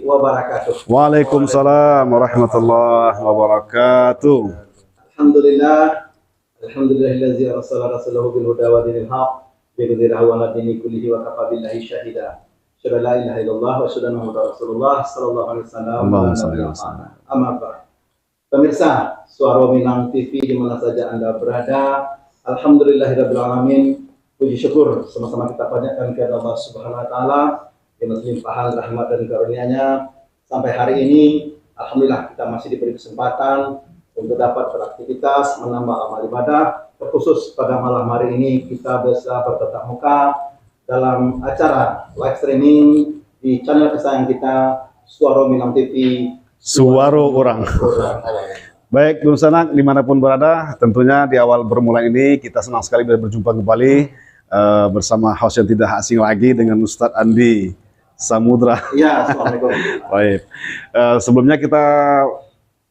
wabarakatuh. Waalaikumsalam warahmatullahi wabarakatuh. Alhamdulillah, alhamdulillahillazi arsala rasulahu bil huda wa dinil haq liyudhhirahu 'ala dini kullihi wa kafa billahi syahida. Asyhadu an la ilaha illallah wa asyhadu anna Muhammadar Rasulullah sallallahu alaihi wasallam. Amma ba'd. Pemirsa Suara Minang TV di mana saja Anda berada, alhamdulillahirabbil alamin. Puji syukur sama-sama kita panjatkan kepada Allah Subhanahu wa taala yang melimpahkan rahmat dan karunia-Nya sampai hari ini. Alhamdulillah kita masih diberi kesempatan untuk dapat beraktivitas, menambah amal ibadah. Terkhusus pada malam hari ini kita bisa bertatap muka dalam acara live streaming di channel kesayangan kita Suara Minang TV. Suara orang. Baik, Nur Sanak dimanapun berada, tentunya di awal bermula ini kita senang sekali berjumpa kembali bersama host yang tidak asing lagi dengan Ustadz Andi Samudra. Ya, assalamualaikum. Baik, sebelumnya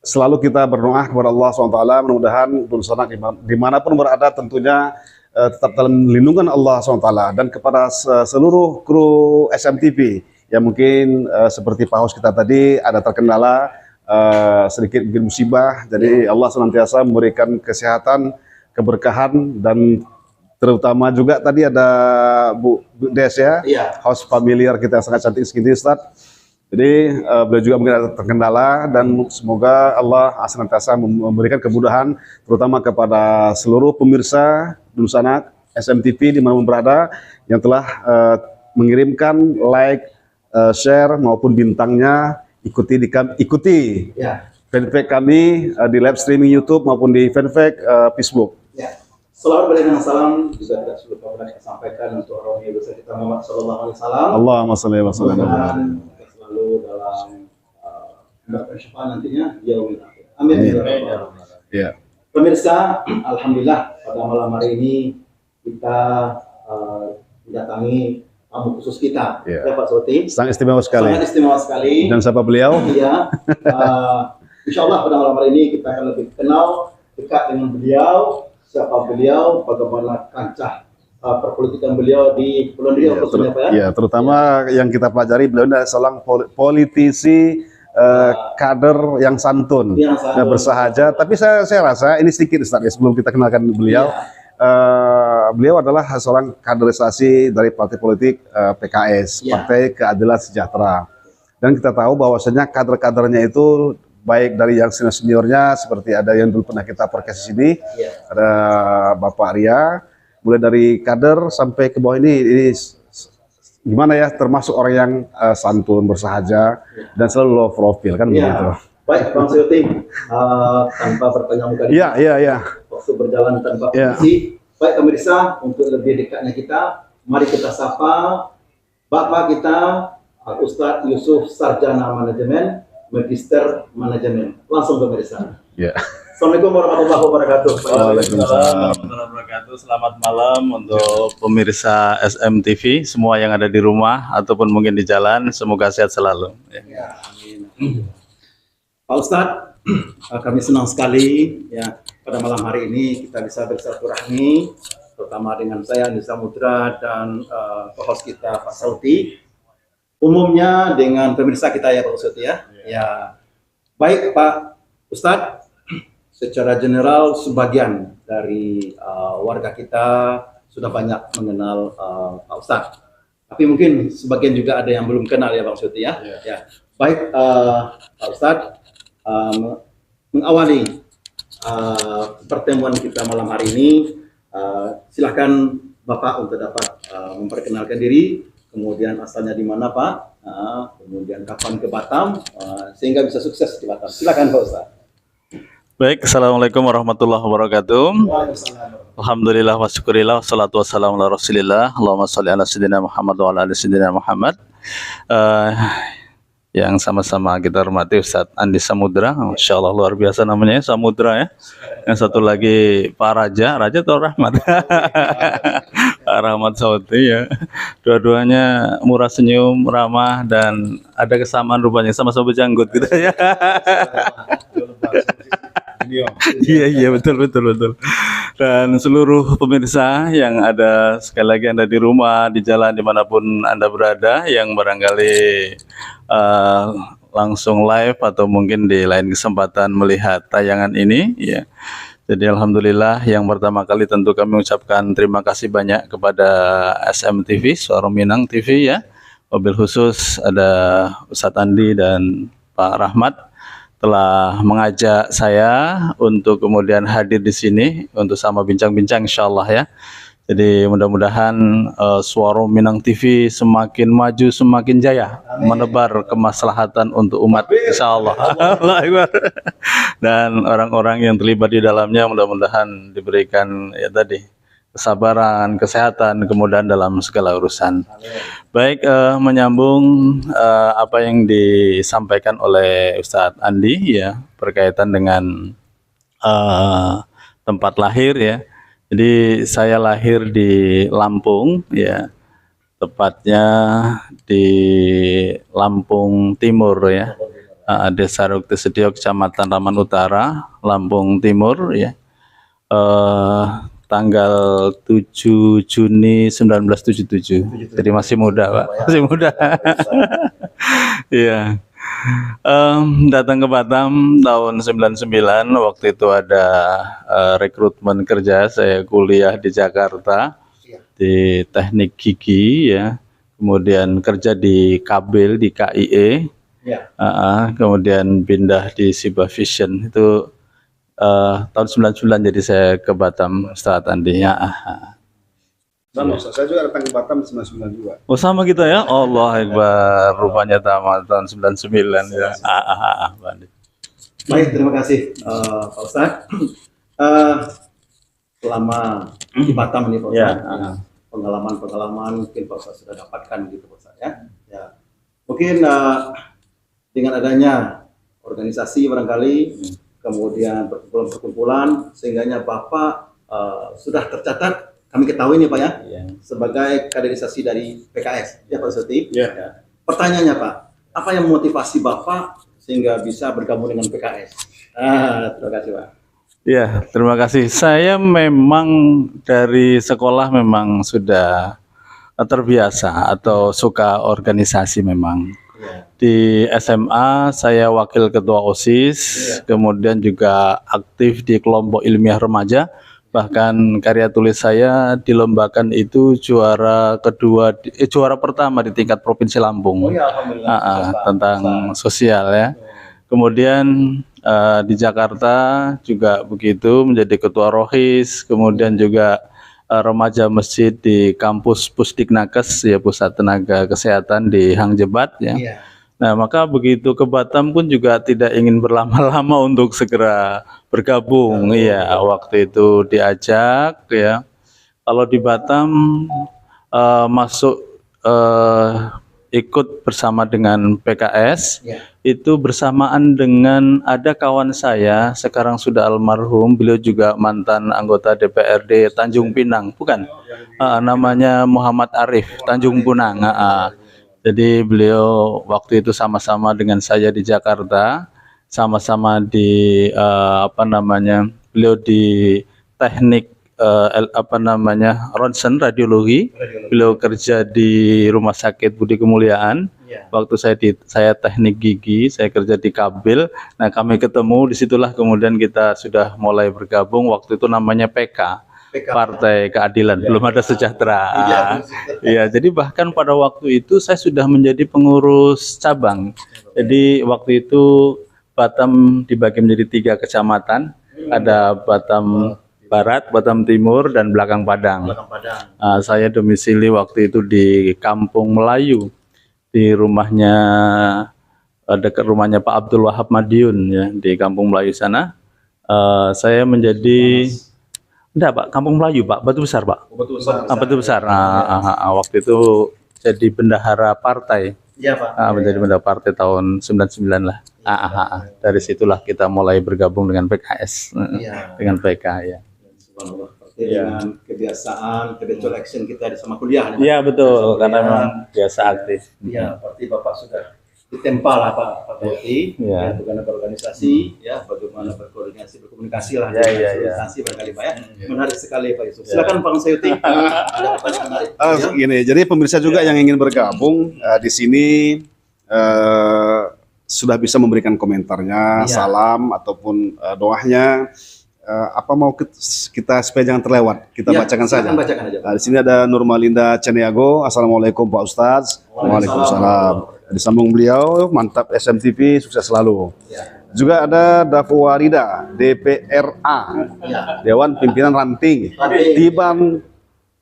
selalu kita berdoa kepada Allah SWT, mudah-mudahan Nur Sanak dimanapun berada tentunya tetap dalam lindungan Allah SWT, dan kepada seluruh kru SMTV yang mungkin seperti Pak host kita tadi ada terkendala sedikit mungkin musibah, jadi Allah senantiasa memberikan kesehatan, keberkahan, dan terutama juga tadi ada Bu Des ya, host familiar kita yang sangat cantik segini Ustaz. Jadi beliau juga mungkin ada terkendala, dan semoga Allah senantiasa memberikan kemudahan terutama kepada seluruh pemirsa Nur Sanak SMTV di mana berada yang telah mengirimkan like, share maupun bintangnya. Ikuti fanpage kami di live streaming YouTube maupun di fanpage Facebook. Ya. Selamat berada dengan salam juga tidak lupa kita sampaikan untuk orang yang besar kita Muhammad sallallahu alaihi wasallam. Allahumma shalli wa sallim. Kita selalu dalam mendapatkan syafaat nantinya yaumil akhir. Amin. Ya. Pemirsa, alhamdulillah pada malam hari ini kita mendatangi tamu khusus kita, ya Pak Soti. Sangat istimewa sekali. Sangat istimewa sekali. Dan siapa beliau? Iya. Insya Allah pada malam hari ini kita akan lebih kenal dekat dengan beliau. Siapa beliau, bagaimana kancah perpolitikan beliau di Kepulauan Riau khususnya Pak ya? Ya, terutama yang kita pelajari beliau adalah seorang politisi kader yang santun, dan bersahaja. Tapi saya rasa ini sedikit Ustaz ya, sebelum kita kenalkan beliau. Beliau adalah seorang kaderisasi dari partai politik PKS, Partai Keadilan Sejahtera. Dan kita tahu bahwasanya kader-kadernya itu baik dari yang senior-seniornya seperti ada yang dulu pernah kita podcast sini, ada Bapak Ria, mulai dari kader sampai ke bawah ini gimana ya, termasuk orang yang santun, bersahaja, dan selalu low profile kan begitu. Baik, Bang Soti, tanpa bertanya muka waktu berjalan tanpa posisi. Baik pemirsa, untuk lebih dekatnya kita, mari kita sapa Bapak kita, Ustadz Yusuf, Sarjana Manajemen, Magister Manajemen. Langsung pemirsa. Assalamualaikum warahmatullahi wabarakatuh. Waalaikumsalam warahmatullahi wabarakatuh. Selamat malam untuk pemirsa SMTV, semua yang ada di rumah ataupun mungkin di jalan, semoga sehat selalu. Amin. Pak Ustadz, kami senang sekali ya pada malam hari ini kita bisa bersilaturahmi, terutama dengan saya Andi Samudra dan host kita Pak Sauti. Umumnya dengan pemirsa kita ya Pak Sauti ya. Baik Pak Ustadz, secara general sebagian dari warga kita sudah banyak mengenal Pak Ustadz. Tapi mungkin sebagian juga ada yang belum kenal ya Pak Sauti ya. Baik Pak Ustadz, mengawali pertemuan kita malam hari ini, silahkan Bapak untuk dapat memperkenalkan diri, kemudian asalnya di mana Pak, kemudian kapan ke Batam, sehingga bisa sukses di Batam. Silakan Pak Ustadz. Baik, assalamualaikum warahmatullahi wabarakatuh. Alhamdulillah wa syukurillah, wassalatu wassalamu ala rasulillah, Allahumma sholli ala sayyidina Muhammad wa ala ali sayyidina Muhammad. Yang sama-sama kita hormati Ustadz Andi Samudra, Masya Allah luar biasa namanya Samudra ya. Yang satu lagi Pak Raja atau Rahmat? Pak Rahmat Sauti ya. Dua-duanya murah senyum, ramah, dan ada kesamaan rupanya sama-sama berjanggut gitu ya. Iya, iya, betul, betul, betul. Dan seluruh pemirsa yang ada, sekali lagi Anda di rumah, di jalan, dimanapun Anda berada, yang barangkali eh, langsung live atau mungkin di lain kesempatan melihat tayangan ini, ya. Jadi alhamdulillah, yang pertama kali tentu kami ucapkan terima kasih banyak kepada SMTV, Suara Minang TV ya. Mobil khusus ada Ustadz Andi dan Pak Rahmat telah mengajak saya untuk kemudian hadir di sini untuk sama bincang-bincang insyaallah ya. Jadi mudah-mudahan Suara Minang TV semakin maju, semakin jaya, menebar kemaslahatan untuk umat insyaallah. Allahu Akbar. Dan orang-orang yang terlibat di dalamnya mudah-mudahan diberikan ya tadi kesabaran, kesehatan, kemudahan dalam segala urusan. Baik, menyambung apa yang disampaikan oleh Ustadz Andi ya berkaitan dengan tempat lahir ya. Jadi saya lahir di Lampung ya, tepatnya di Lampung Timur ya, Desa Rukti Sedio, Kecamatan Raman Utara, Lampung Timur ya. Tanggal 7 Juni 1977. Jadi masih muda, Pak. Masih muda. Iya. Datang ke Batam tahun 99, waktu itu ada rekrutmen kerja, saya kuliah di Jakarta di teknik gigi ya, kemudian kerja di Kabel di KIE, kemudian pindah di Siba Vision itu tahun 99, jadi saya ke Batam Ustadz Andi ya. Sama, saya juga datang ke Batam 99 juga. Oh sama kita ya, Allah Akbar, rupanya tahun 99 ya. Baik, terima kasih Pak Ustadz. Selama di Batam ini Pak Ustadz, pengalaman-pengalaman mungkin Pak Ustadz sudah dapatkan gitu Pak Ustadz ya. Ya. Mungkin dengan adanya organisasi barangkali, kemudian perkumpulan-perkumpulan, sehingganya Bapak sudah tercatat, kami ketahui nih Pak ya, sebagai kaderisasi dari PKS, ya Pak Suti. Ya. Pertanyaannya Pak, apa yang memotivasi Bapak sehingga bisa bergabung dengan PKS? Terima kasih Pak. Ya, terima kasih. Saya memang dari sekolah memang sudah terbiasa atau suka organisasi memang. Di SMA saya wakil ketua OSIS, kemudian juga aktif di kelompok ilmiah remaja. Bahkan karya tulis saya dilombakan itu juara pertama di tingkat provinsi Lampung. Tentang sosial ya. Kemudian di Jakarta juga begitu, menjadi ketua Rohis, kemudian juga remaja masjid di kampus Pusdiknakes ya, Pusat Tenaga Kesehatan di Hang Jebat ya. Nah, maka begitu ke Batam pun juga tidak ingin berlama-lama untuk segera bergabung. Iya, waktu itu diajak ya. Kalau di Batam masuk ikut bersama dengan PKS, itu bersamaan dengan ada kawan saya sekarang sudah almarhum, beliau juga mantan anggota DPRD Tanjung Pinang, bukan? Namanya Muhammad Arif Tanjung Pinang. Jadi beliau waktu itu sama-sama dengan saya di Jakarta, sama-sama di beliau di teknik ronsen radiologi. Beliau kerja di Rumah Sakit Budi Kemuliaan. Waktu saya teknik gigi, saya kerja di Kabel. Nah, kami ketemu, disitulah kemudian kita sudah mulai bergabung. Waktu itu namanya PK. Partai Keadilan, belum ada Sejahtera. Iya, jadi bahkan pada waktu itu saya sudah menjadi pengurus cabang. Jadi waktu itu Batam dibagi menjadi 3 kecamatan, ada Batam Barat, Batam Timur, dan Belakang Padang. Saya domisili waktu itu di Kampung Melayu, di rumahnya dekat rumahnya Pak Abdul Wahab Madiun ya, di Kampung Melayu sana. Saya menjadi enggak Pak, Kampung Melayu Pak, Batu Besar Pak. Batu Besar. Waktu itu jadi bendahara partai. Iya Pak. Menjadi bendahara partai tahun 99 lah. Dari situlah kita mulai bergabung dengan PKS, dengan PK ya. Dengan kebiasaan, credential action kita sama kuliah. Iya betul, karena memang biasa aktif. Iya, berarti Bapak sudah ditempa lah Pak Pak Boti, Ya. bagaimana berorganisasi, ya, bagaimana berkoordinasi, berkomunikasi lah, Ya, ya, ya. organisasi barangkali Pak ya. Menarik sekali Pak Yusuf. Silakan Pak Sayuti. Ada pertanyaan menarik. Ya. Gini, jadi pemirsa juga yang ingin bergabung di sini sudah bisa memberikan komentarnya, Iya. salam ataupun doanya. Apa mau kita supaya jangan terlewat, kita Ya, bacakan saja. silakan bacakan aja. Nah, di sini ada Nurmalinda Ceniago. Assalamualaikum Pak Ustadz. Waalaikumsalam. Disambung beliau, mantap SMTV, sukses selalu. Ya. Juga ada Dafu Warida, DPRA, Ya. Dewan Pimpinan Ranting. Ranting.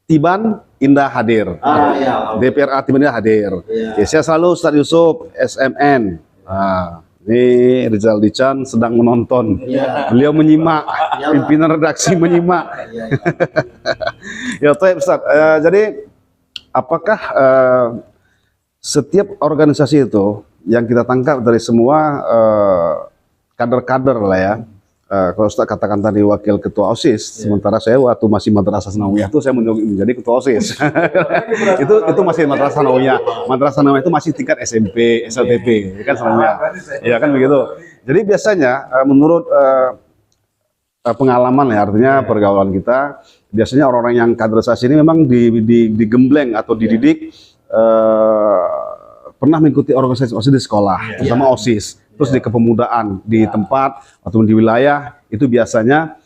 Tiban Indah hadir. Ya. DPRA Tiban Indah hadir. Ya. Ya, saya selalu Ustadz Yusuf, SMN. Nah, ini Rizal Dican sedang menonton. Ya. Beliau menyimak, Ya. pimpinan redaksi menyimak. Ya. Ya, baik Ustaz. Jadi apakah setiap organisasi itu yang kita tangkap dari semua kader-kader lah ya. Kalau Ustaz katakan tadi wakil ketua OSIS, sementara saya waktu masih Madrasah Sanawiyah itu saya menjadi ketua OSIS. itu masih Madrasah Sanawiyah. Madrasah Sanawiyah itu masih tingkat SMP, SLTP, kan Sanawiyah. Ya kan begitu. Jadi biasanya menurut pengalaman ya, artinya pergaulan kita, biasanya orang-orang yang kaderisasi ini memang digembleng atau dididik pernah mengikuti organisasi OSIS di sekolah, terutama OSIS, terus di kepemudaan, di tempat atau di wilayah, itu biasanya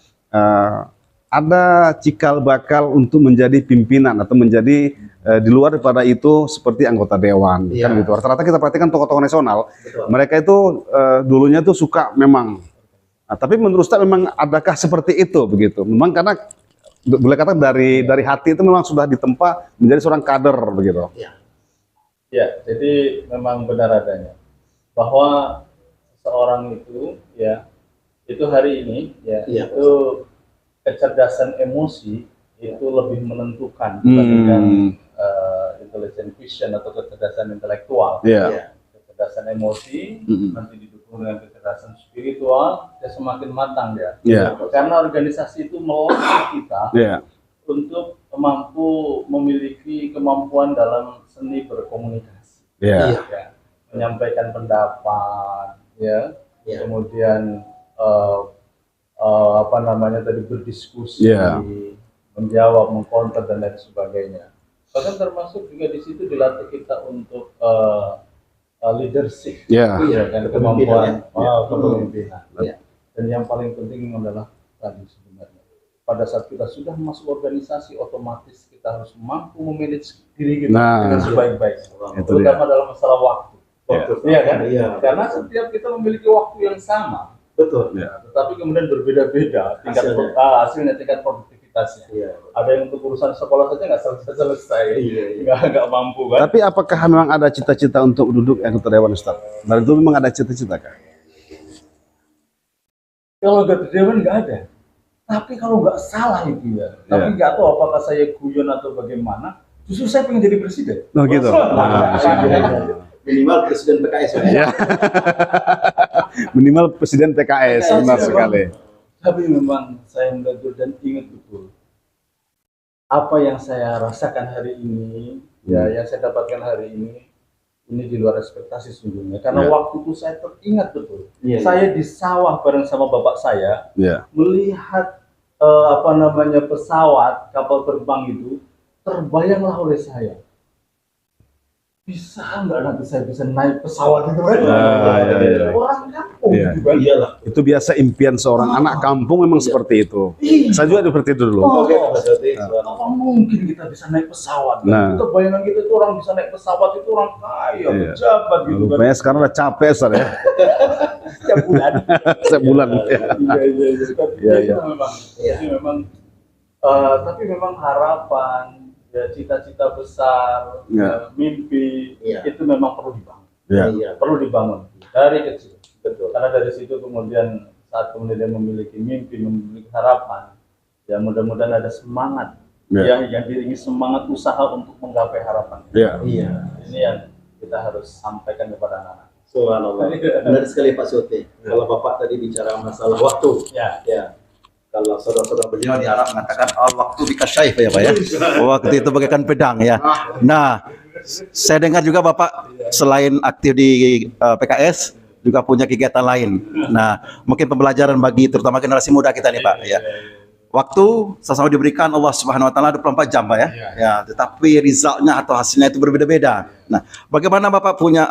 ada cikal bakal untuk menjadi pimpinan atau menjadi di luar daripada itu seperti anggota dewan, kan gitu. Rata-rata kita perhatikan tokoh-tokoh nasional, mereka itu dulunya tuh suka memang. Nah, tapi menurut Ustaz memang adakah seperti itu begitu? Memang karena boleh kata dari hati itu memang sudah ditempa menjadi seorang kader begitu. Ya, jadi memang benar adanya bahwa seorang itu ya itu hari ini ya itu kecerdasan emosi itu lebih menentukan dibandingkan intelligent vision atau kecerdasan intelektual. Kecerdasan emosi nanti didukung dengan kecerdasan spiritual, dia semakin matang dia. Karena organisasi itu melatih kita untuk mampu memiliki kemampuan dalam seni berkomunikasi, menyampaikan pendapat, kemudian apa namanya tadi berdiskusi, menjawab, mengkonter dan lain sebagainya. Bahkan termasuk juga di situ dilatih kita untuk leadership, kan, kemampuan kepemimpinan. Dan yang paling penting adalah tadi sebenarnya pada saat kita sudah masuk organisasi, otomatis kita harus mampu memanage diri kita dengan sebaik-baiknya, terutama dalam masalah waktu. Iya kan? Karena setiap kita memiliki waktu yang sama, tetapi kemudian berbeda-beda tingkat hasilnya, tingkat produktivitasnya. Ada yang untuk urusan sekolah saja nggak selesai, nggak mampu kan? Tapi apakah memang ada cita-cita untuk duduk anggota dewan, Ustaz? Dan itu memang ada cita-cita kan? Kalau anggota dewan nggak ada. Tapi kalau nggak salah itu ya, tapi nggak tahu apakah saya guyon atau bagaimana, justru saya pengen jadi presiden. Oh gitu. Minimal presiden PKS ya. Minimal presiden PKS, benar sekali. Tapi memang saya belajar dan ingat betul apa yang saya rasakan hari ini, yang saya dapatkan hari ini di luar ekspektasi sesungguhnya. Karena waktu itu saya teringat betul, saya di sawah bareng sama bapak saya, melihat pesawat kapal terbang itu, terbayanglah oleh saya, bisa nggak nanti saya bisa naik pesawat itu kan? Orang kampung gitu kan? Itu biasa impian seorang anak kampung memang seperti itu. Saya juga seperti itu dulu. Apa mungkin kita bisa naik pesawat? Kita bayangan kita itu orang bisa naik pesawat itu orang kaya, pejabat gitu kan? Rupanya sekarang udah capek, Ustaz ya. Setiap bulan. Setiap bulan. Tapi memang harapan, cita-cita besar, mimpi itu memang perlu dibangun. Perlu dibangun dari kecil. Karena dari situ kemudian saat kemudian dia memiliki mimpi, memiliki harapan, ya mudah-mudahan ada semangat yang diiringi semangat usaha untuk menggapai harapan. Ini yang kita harus sampaikan kepada anak-anak. Subhanallah. Benar sekali Pak Syuti. Kalau Bapak tadi bicara masalah waktu, kalau saudara-saudara beliau di Arab mengatakan waktu bikasyaif ya Pak ya. Waktu itu bagaikan pedang ya. Nah, saya dengar juga Bapak selain aktif di PKS juga punya kegiatan lain. Nah, mungkin pembelajaran bagi terutama generasi muda kita nih Pak ya. Waktu sama-sama diberikan Allah Subhanahu wa taala 24 jam Pak ya. Ya, tetapi resultnya atau hasilnya itu berbeda-beda. Nah, bagaimana Bapak punya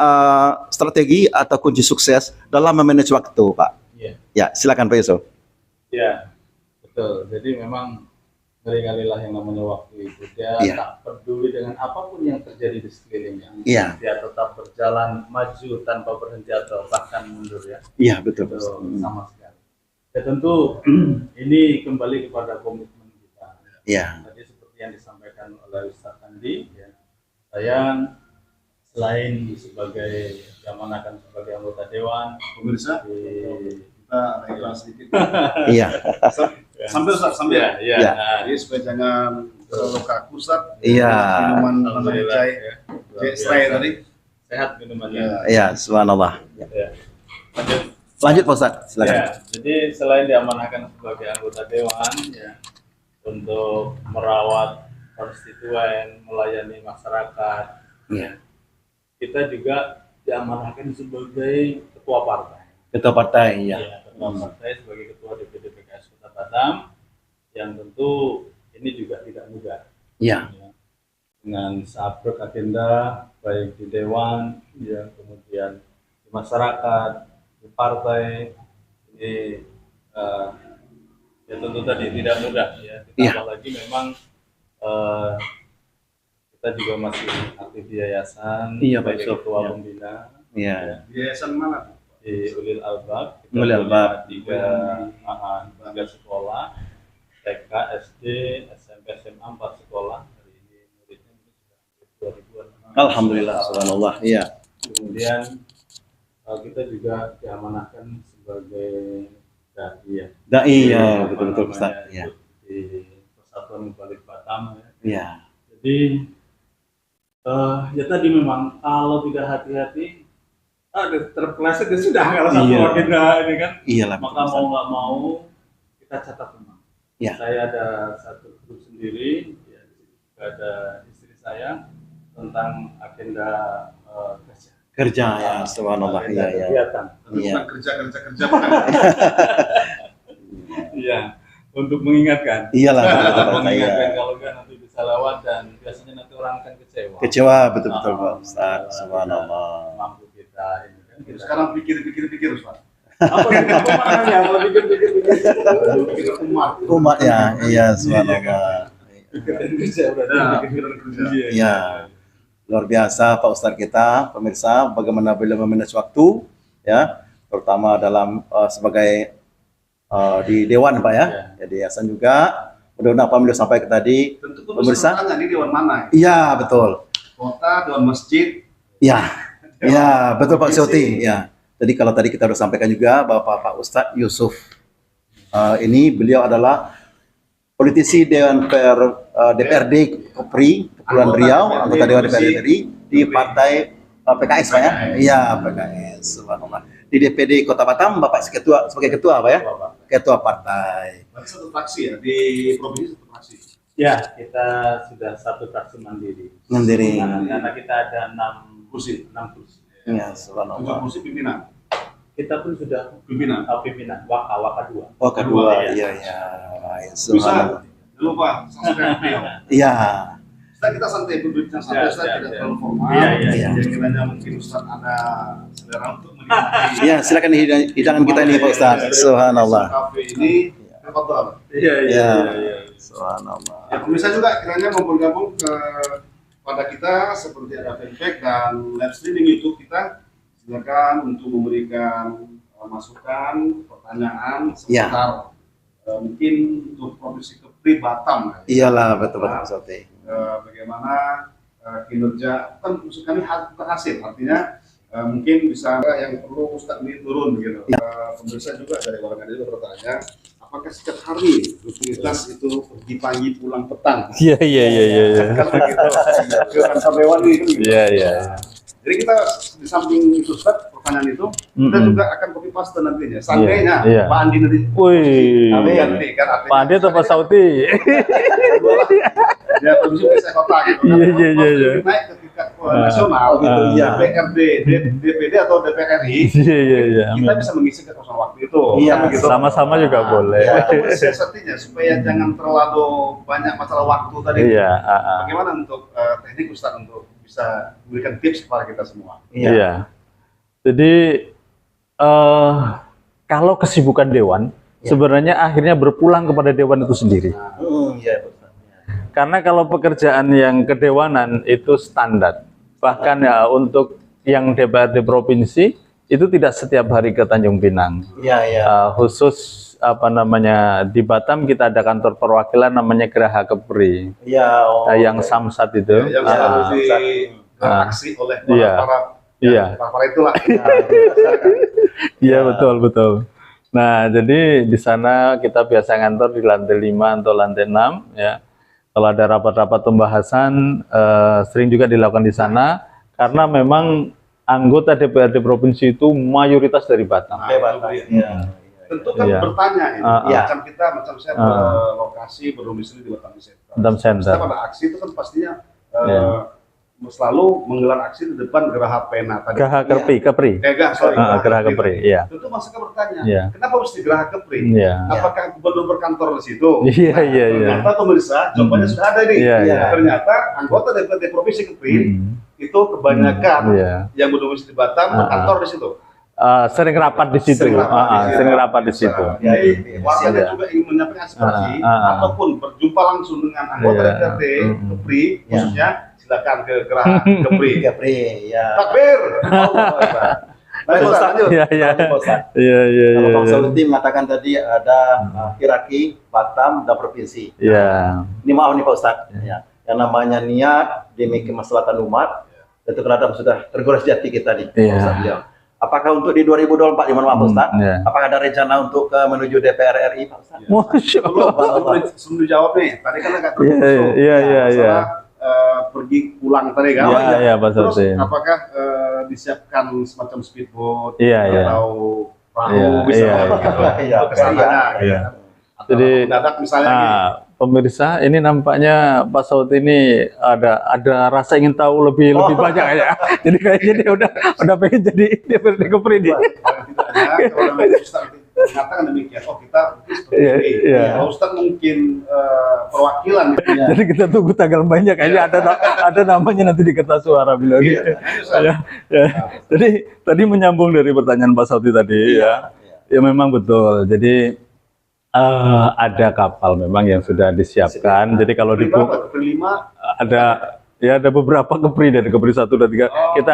strategi atau kunci sukses dalam memanage waktu, Pak? Ya, silakan Pak Yusuf. Ya, betul. Jadi memang seringkalilah yang namanya waktu itu dia tak peduli dengan apapun yang terjadi di sekelilingnya. Dia tetap berjalan maju tanpa berhenti atau bahkan mundur ya. Iya, betul. Sama sekali. Ya tentu ini kembali kepada komitmen kita. Tadi seperti yang disampaikan oleh Ustaz Andi, ya, saya selain sebagai diamanahkan sebagai anggota dewan, pemirsa, kita ada sedikit. Sambil jadi supaya jangan terlalu kaku Ustaz. Minuman Jai tadi sehat minumannya. Subhanallah. Lanjut Pak Ustaz, silakan. Jadi selain diamanahkan sebagai anggota dewan ya untuk merawat konstituen, melayani masyarakat, kita juga diamanahkan sebagai ketua partai. Ketua partai sebagai ketua DPD PKS Kota Batam, yang tentu ini juga tidak mudah. Dengan sabrek agenda baik di dewan, ya kemudian di masyarakat, di partai, ini ya tentu tadi tidak mudah ya. Apalagi memang kita juga masih aktif di yayasan sebagai ketua pembina. Yayasan mana? Di Ulil Albab. Ulil Albab. Tiga sekolah, TK, SD, SMP, SMA 4 sekolah. Hari ini muridnya sudah 2.000-an. Alhamdulillah, subhanallah. Kemudian kita juga diamanahkan sebagai dai ya, betul-betul Ustaz. Di Persatuan Mubalik Batam ya. Jadi ya tadi memang kalau tidak hati-hati terpeleset ya sudah kalau satu agenda ini kan. Maka mau nggak mau kita catat memang. Saya ada satu grup sendiri, ya, ada istri saya tentang agenda kerja ya, subhanallah. Kegiatan. Kerja. Untuk mengingatkan. Mengingatkan kalau enggak nanti bisa lewat dan biasanya nanti orang akan kecewa. Betul Pak Ustaz. Subhanallah. Mampu kita ini kan. Sekarang pikir Ustaz. Apa maknanya kalau pikir umat ya. Iya, subhanallah. Luar biasa Pak Ustadz kita, pemirsa, bagaimana beliau memanage waktu, ya, terutama dalam sebagai di dewan Pak ya, di yayasan juga. Mudah-mudahan apa yang beliau sampaikan tadi, tentu pemirsa. Ini dewan mana? Iya betul. Kota, dewan masjid. Iya betul Pak Syoti. Jadi kalau tadi kita sudah sampaikan juga bahwa Pak Ustadz Yusuf ini beliau adalah politisi Dewan DPRD Kepri, Kepulauan Riau, anggota Dewan DPRD di partai PKS Pak ya? Iya PKS, subhanallah. Di DPD Kota Batam Bapak sebagai ketua Pak ya? Ketua partai. Satu fraksi ya, di provinsi satu fraksi. Ya, kita sudah satu fraksi mandiri. Karena kita ada 6 kursi. Ya, subhanallah. 7 kursi pimpinan. Kita pun sudah pimpinan. Waka 2. Waka 2, iya. Bisa, lupa subscribe beliau. Iya. Kita santai berbincang santai, Ustaz, tidak terlalu formal. Jadi kiranya mungkin Ustaz ada selera untuk menikmati. Iya, silakan hidangan kita ini Pak Ustaz. Subhanallah. Kafe ini betul. Iya. Subhanallah. Ya, pemirsa juga kiranya mau bergabung pada kita seperti ada feedback dan live streaming YouTube kita. Silakan untuk memberikan masukan, pertanyaan seputar mungkin untuk provinsi Kepri Batam. Iyalah betul Ustaz. Bagaimana kinerja kan maksud kami berhasil, artinya mungkin bisa yang perlu Ustaz ini turun gitu. Pemirsa juga dari warga itu bertanya, apakah setiap hari rutinitas itu pergi pagi pulang petang? Iya. Kan begitu. Ke kantor dewan itu. Iya. Jadi kita di samping itu Ustaz, pertanyaan itu, kita juga akan copy paste nantinya. Seandainya Pak Andi nanti. Wih. Ganti kan artinya. Pak Andi atau Pak Sauti? Ya, permisi saya kota gitu. Iya. Naik ketika tingkat nasional, gitu, iya. DPRD, DPD atau DPR RI, Iya. kita bisa mengisi kekosongan waktu itu. Iya, kan begitu. Sama-sama juga boleh. Iya. Itu siasatinya supaya jangan terlalu banyak masalah waktu tadi. Iya. Bagaimana untuk teknik Ustaz untuk bisa memberikan tips kepada kita semua? Iya. Jadi kalau kesibukan dewan, sebenarnya akhirnya berpulang kepada dewan itu sendiri. Iya, Ustaz. Karena kalau pekerjaan yang kedewanan itu standar, bahkan ya untuk yang DPRD provinsi itu tidak setiap hari ke Tanjung Pinang. Iya. Khusus di Batam kita ada kantor perwakilan namanya Geraha Kepri. Iya. Yang Samsat itu. Yang selalu diaksi oleh para itulah. Iya, betul. Nah, jadi di sana kita biasa ngantor di lantai 5 atau lantai 6 ya. Kalau ada rapat-rapat pembahasan sering juga dilakukan di sana karena memang anggota DPRD provinsi itu mayoritas dari Batam. Tentu kan bertanya ini, macam saya berlokasi berdomisili di Batam Center. Setiap ada aksi itu kan pastinya selalu menggelar aksi di depan Geraha Pena tadi. Geraha Kepri. Geraha Kepri. Iya. Tentu masyarakat bertanya, kenapa mesti Geraha Kepri? Apakah gubernur berkantor di situ? Iya. Ternyata pemirsa, jawabannya sudah ada ini. Ternyata anggota DPRD Provinsi Kepri itu kebanyakan yang berdomisili di Batam berkantor di situ. Sering rapat di situ. Sering rapat di situ. Warganya juga ingin menyampaikan aspirasi ataupun berjumpa langsung dengan anggota DPRD Kepri, khususnya silakan ke Geraha Kepri. Takbir. Baik, Ustaz. Iya. Kalau Bang Saudi mengatakan tadi ada hierarki Batam dan provinsi. Iya. Ini maaf nih Pak Ustaz. Ya. Yang namanya niat demi kemaslahatan umat, itu terhadap sudah tergores di hati kita nih. Iya. Apakah untuk di 2024 di mana Pak Ustaz? Apakah ada rencana untuk menuju DPR RI Pak Ustaz? Masya Allah. Sebelum dijawab nih, tadi kan agak terputus. Iya. Pergi pulang tadi kan? Iya, Pak Terus Saudi. apakah disiapkan semacam speedboat Iya. atau perahu bisa Jadi mendadak misalnya pemirsa, ini nampaknya Pak Saud ini ada rasa ingin tahu lebih banyak ya. Jadi kayaknya dia udah pengen jadi DPRD Kepri dia. Mengatakan demikian, kita seperti ini. Kalau Ustaz mungkin perwakilan. Jadi kita tunggu tanggal banyak kayaknya ada namanya nanti di kertas suara bilang. Jadi tadi menyambung dari pertanyaan Pak Saudi tadi ya memang betul. Jadi ada kapal memang yang sudah disiapkan. Jadi kalau di ada beberapa Kepri dari Kepri 1 dan 3. Kita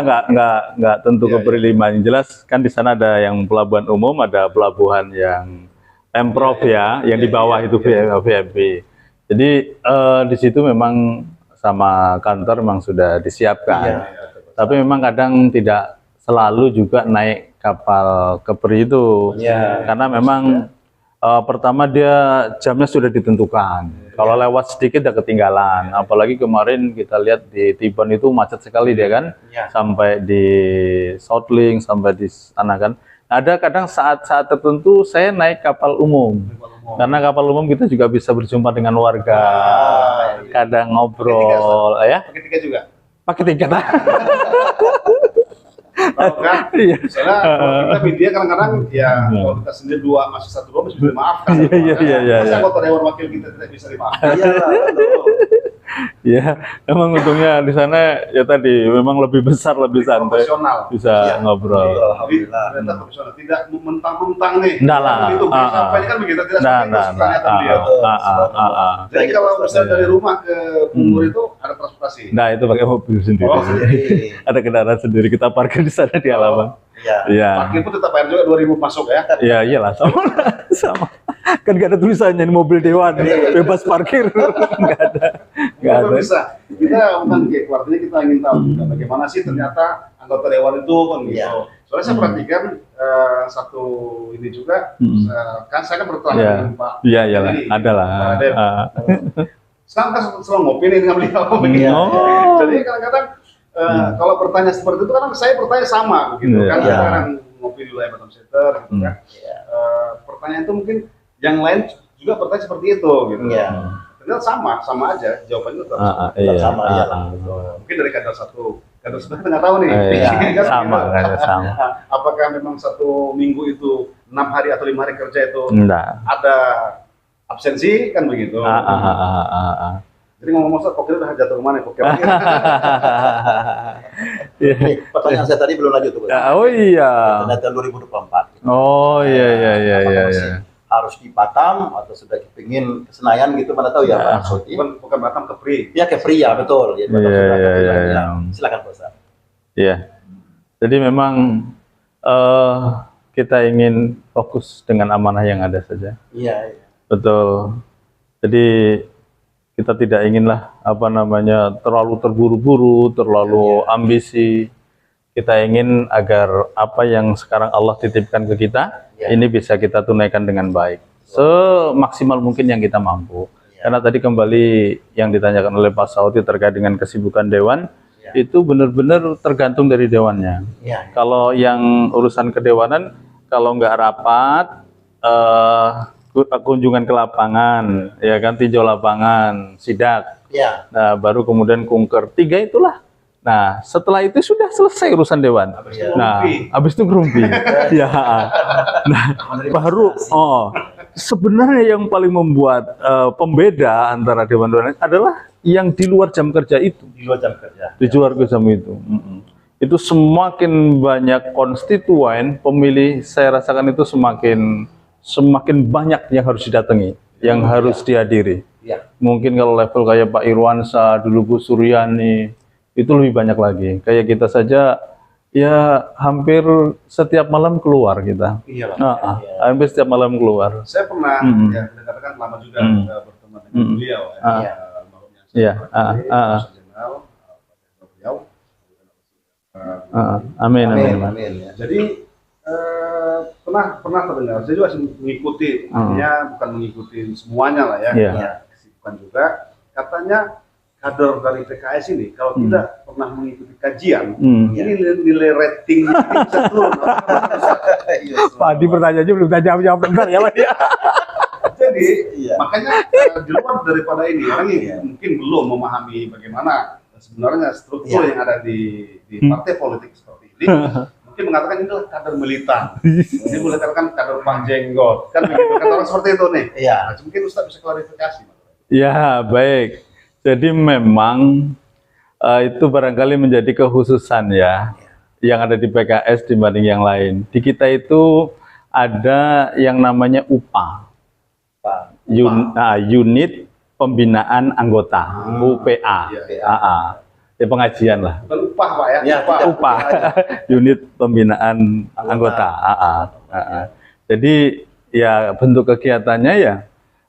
nggak tentu Kepri 5. Yang jelas kan di sana ada yang pelabuhan umum, ada pelabuhan yang Pemprov yang di bawah itu VIP. Jadi di situ memang sama kantor memang sudah disiapkan. Tapi memang kadang tidak selalu juga naik kapal Kepri itu. Karena memang pertama dia jamnya sudah ditentukan. Kalau lewat sedikit udah ketinggalan. Apalagi kemarin kita lihat di Tibon itu macet sekali dia kan. Sampai di Soutlink, sampai di sana kan. Ada kadang saat-saat tertentu saya naik kapal umum. Karena kapal umum kita juga bisa berjumpa dengan warga. Kadang ngobrol ya. Pakai tiket juga? Pakai tiket. Tahu kan? Misalnya kalau kita media kadang-kadang kalau kita sendiri masih satu dua masih dimaafkan. Masa anggota dewan wakil kita tidak bisa dimaafkan? Ya, emang untungnya di sana ya tadi memang lebih besar, lebih santai, bisa ngobrol. Alhamdulillah. Profesional, tidak mentang-mentang nih. Enggak lah. Itu sampai kan begitu tidak sampai. Jadi kalau misalnya dari rumah ke Bungur itu ada transportasi. Nah, itu pakai mobil sendiri. Ada kendaraan sendiri, kita parkir di sana di halaman. Parkir pun tetap bayar juga 2.000 masuk ya? Iya, iyalah sama. Kan nggak ada tulisannya ini mobil dewan bebas parkir. Nggak ada. Bisa. Kita bukan artinya kita ingin tahu bagaimana sih ternyata anggota dewan itu kan gitu. Soalnya saya perhatikan satu ini juga kan saya kan bertanya dengan Pak. Iya, ada lah. Sekarang kan selalu ngopi nih dengan beliau begitu. Jadi kadang-kadang kalau bertanya seperti itu kan saya bertanya sama begitu kan. Sekarang ngopi di wilayah Batam Center gitu kan. Pertanyaan itu mungkin yang lain juga bertanya seperti itu gitu. Ternyata sama aja jawabannya tetap Iya. sama ya. Mungkin dari kadar satu, kadar sebelah kita nggak tahu nih. Iya, sama kan sama. Apakah memang 1 minggu itu 6 hari atau 5 hari kerja itu Enggak. ada absensi kan begitu? Jadi ngomong-ngomong Ustaz, kok kita udah jatuh kemana kok? Nih, pertanyaan saya tadi belum lanjut tuh. Oh iya. Ternyata 2024. Oh iya. Harus di Batam atau sudah kepingin ke Senayan gitu, mana tahu ya Pak Maksud. Bukan Batam ke Pri. Ya ke Pria betul. Ya, Batam sudah ke Pria. Ya. Silakan Pak Ustaz. Iya. Jadi memang kita ingin fokus dengan amanah yang ada saja. Iya. Betul. Jadi kita tidak inginlah terlalu terburu-buru, terlalu ambisi. Kita ingin agar apa yang sekarang Allah titipkan ke kita ini bisa kita tunaikan dengan baik, semaksimal mungkin yang kita mampu. Karena tadi kembali yang ditanyakan oleh Pak Saudi terkait dengan kesibukan dewan, itu benar-benar tergantung dari dewannya. Kalau yang urusan kedewanan, kalau nggak rapat, kunjungan ke lapangan, ya kan, tinjau lapangan, sidak. Nah, baru kemudian kunker. 3 itulah. Nah, setelah itu sudah selesai urusan dewan. Nah, habis itu ngerumpi. Ya. Nah, baru sebenarnya yang paling membuat pembeda antara dewan-dewan adalah yang di luar jam kerja itu. Di luar jam kerja. Di luar jam itu. Itu semakin banyak konstituen pemilih, saya rasakan itu semakin banyak yang harus didatangi, yang harus dihadiri. Mungkin kalau level kayak Pak Irwansyah, dulu Bu Suryani, itu lebih banyak lagi. Kayak kita saja, ya hampir setiap malam keluar kita. Hampir setiap malam keluar. Saya pernah, ya katakan lama juga berteman dengan beliau. Amin. Jadi pernah terdengar, saya juga mengikuti, artinya bukan mengikuti semuanya lah ya, kesibukan juga. Katanya kader dari PKS ini kalau tidak pernah mengikuti kajian, ini nilai rating bisa turun. Pak Adi pertanyaannya belum jawab benar ya Pak. Jadi makanya di luar daripada ini, orang yang mungkin belum memahami bagaimana sebenarnya struktur yang ada di partai politik seperti ini, mungkin mengatakan ini adalah kader militan. Ini boleh katakan kader panjenggot, kan begitu kata orang seperti itu nih. Nah, mungkin Ustaz bisa klarifikasi. Ya, baik. Jadi memang itu barangkali menjadi kekhususan ya yang ada di PKS dibanding yang lain. Di kita itu ada yang namanya UPA, Unit Pembinaan Anggota, UPA, ya pengajian lah. Bukan upah Pak ya? UPA, Unit Pembinaan Anggota, Jadi ya bentuk kegiatannya ya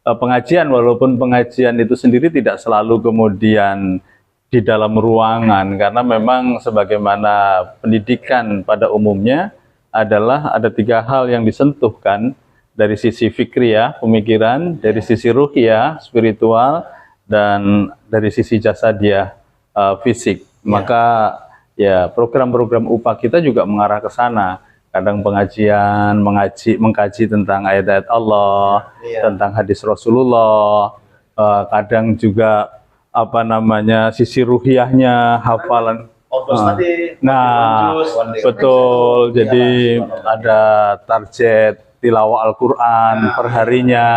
pengajian, walaupun pengajian itu sendiri tidak selalu kemudian di dalam ruangan, karena memang sebagaimana pendidikan pada umumnya adalah ada 3 hal yang disentuhkan dari sisi fikriyah, pemikiran, dari sisi ruhiyah, spiritual, dan dari sisi jasadiah, fisik. Maka ya program-program UPA kita juga mengarah ke sana. Kadang pengajian, mengkaji tentang ayat-ayat Allah, tentang hadis Rasulullah, kadang juga sisi ruhiyahnya, hafalan. Betul. Jadi ada target tilawah Al-Quran perharinya,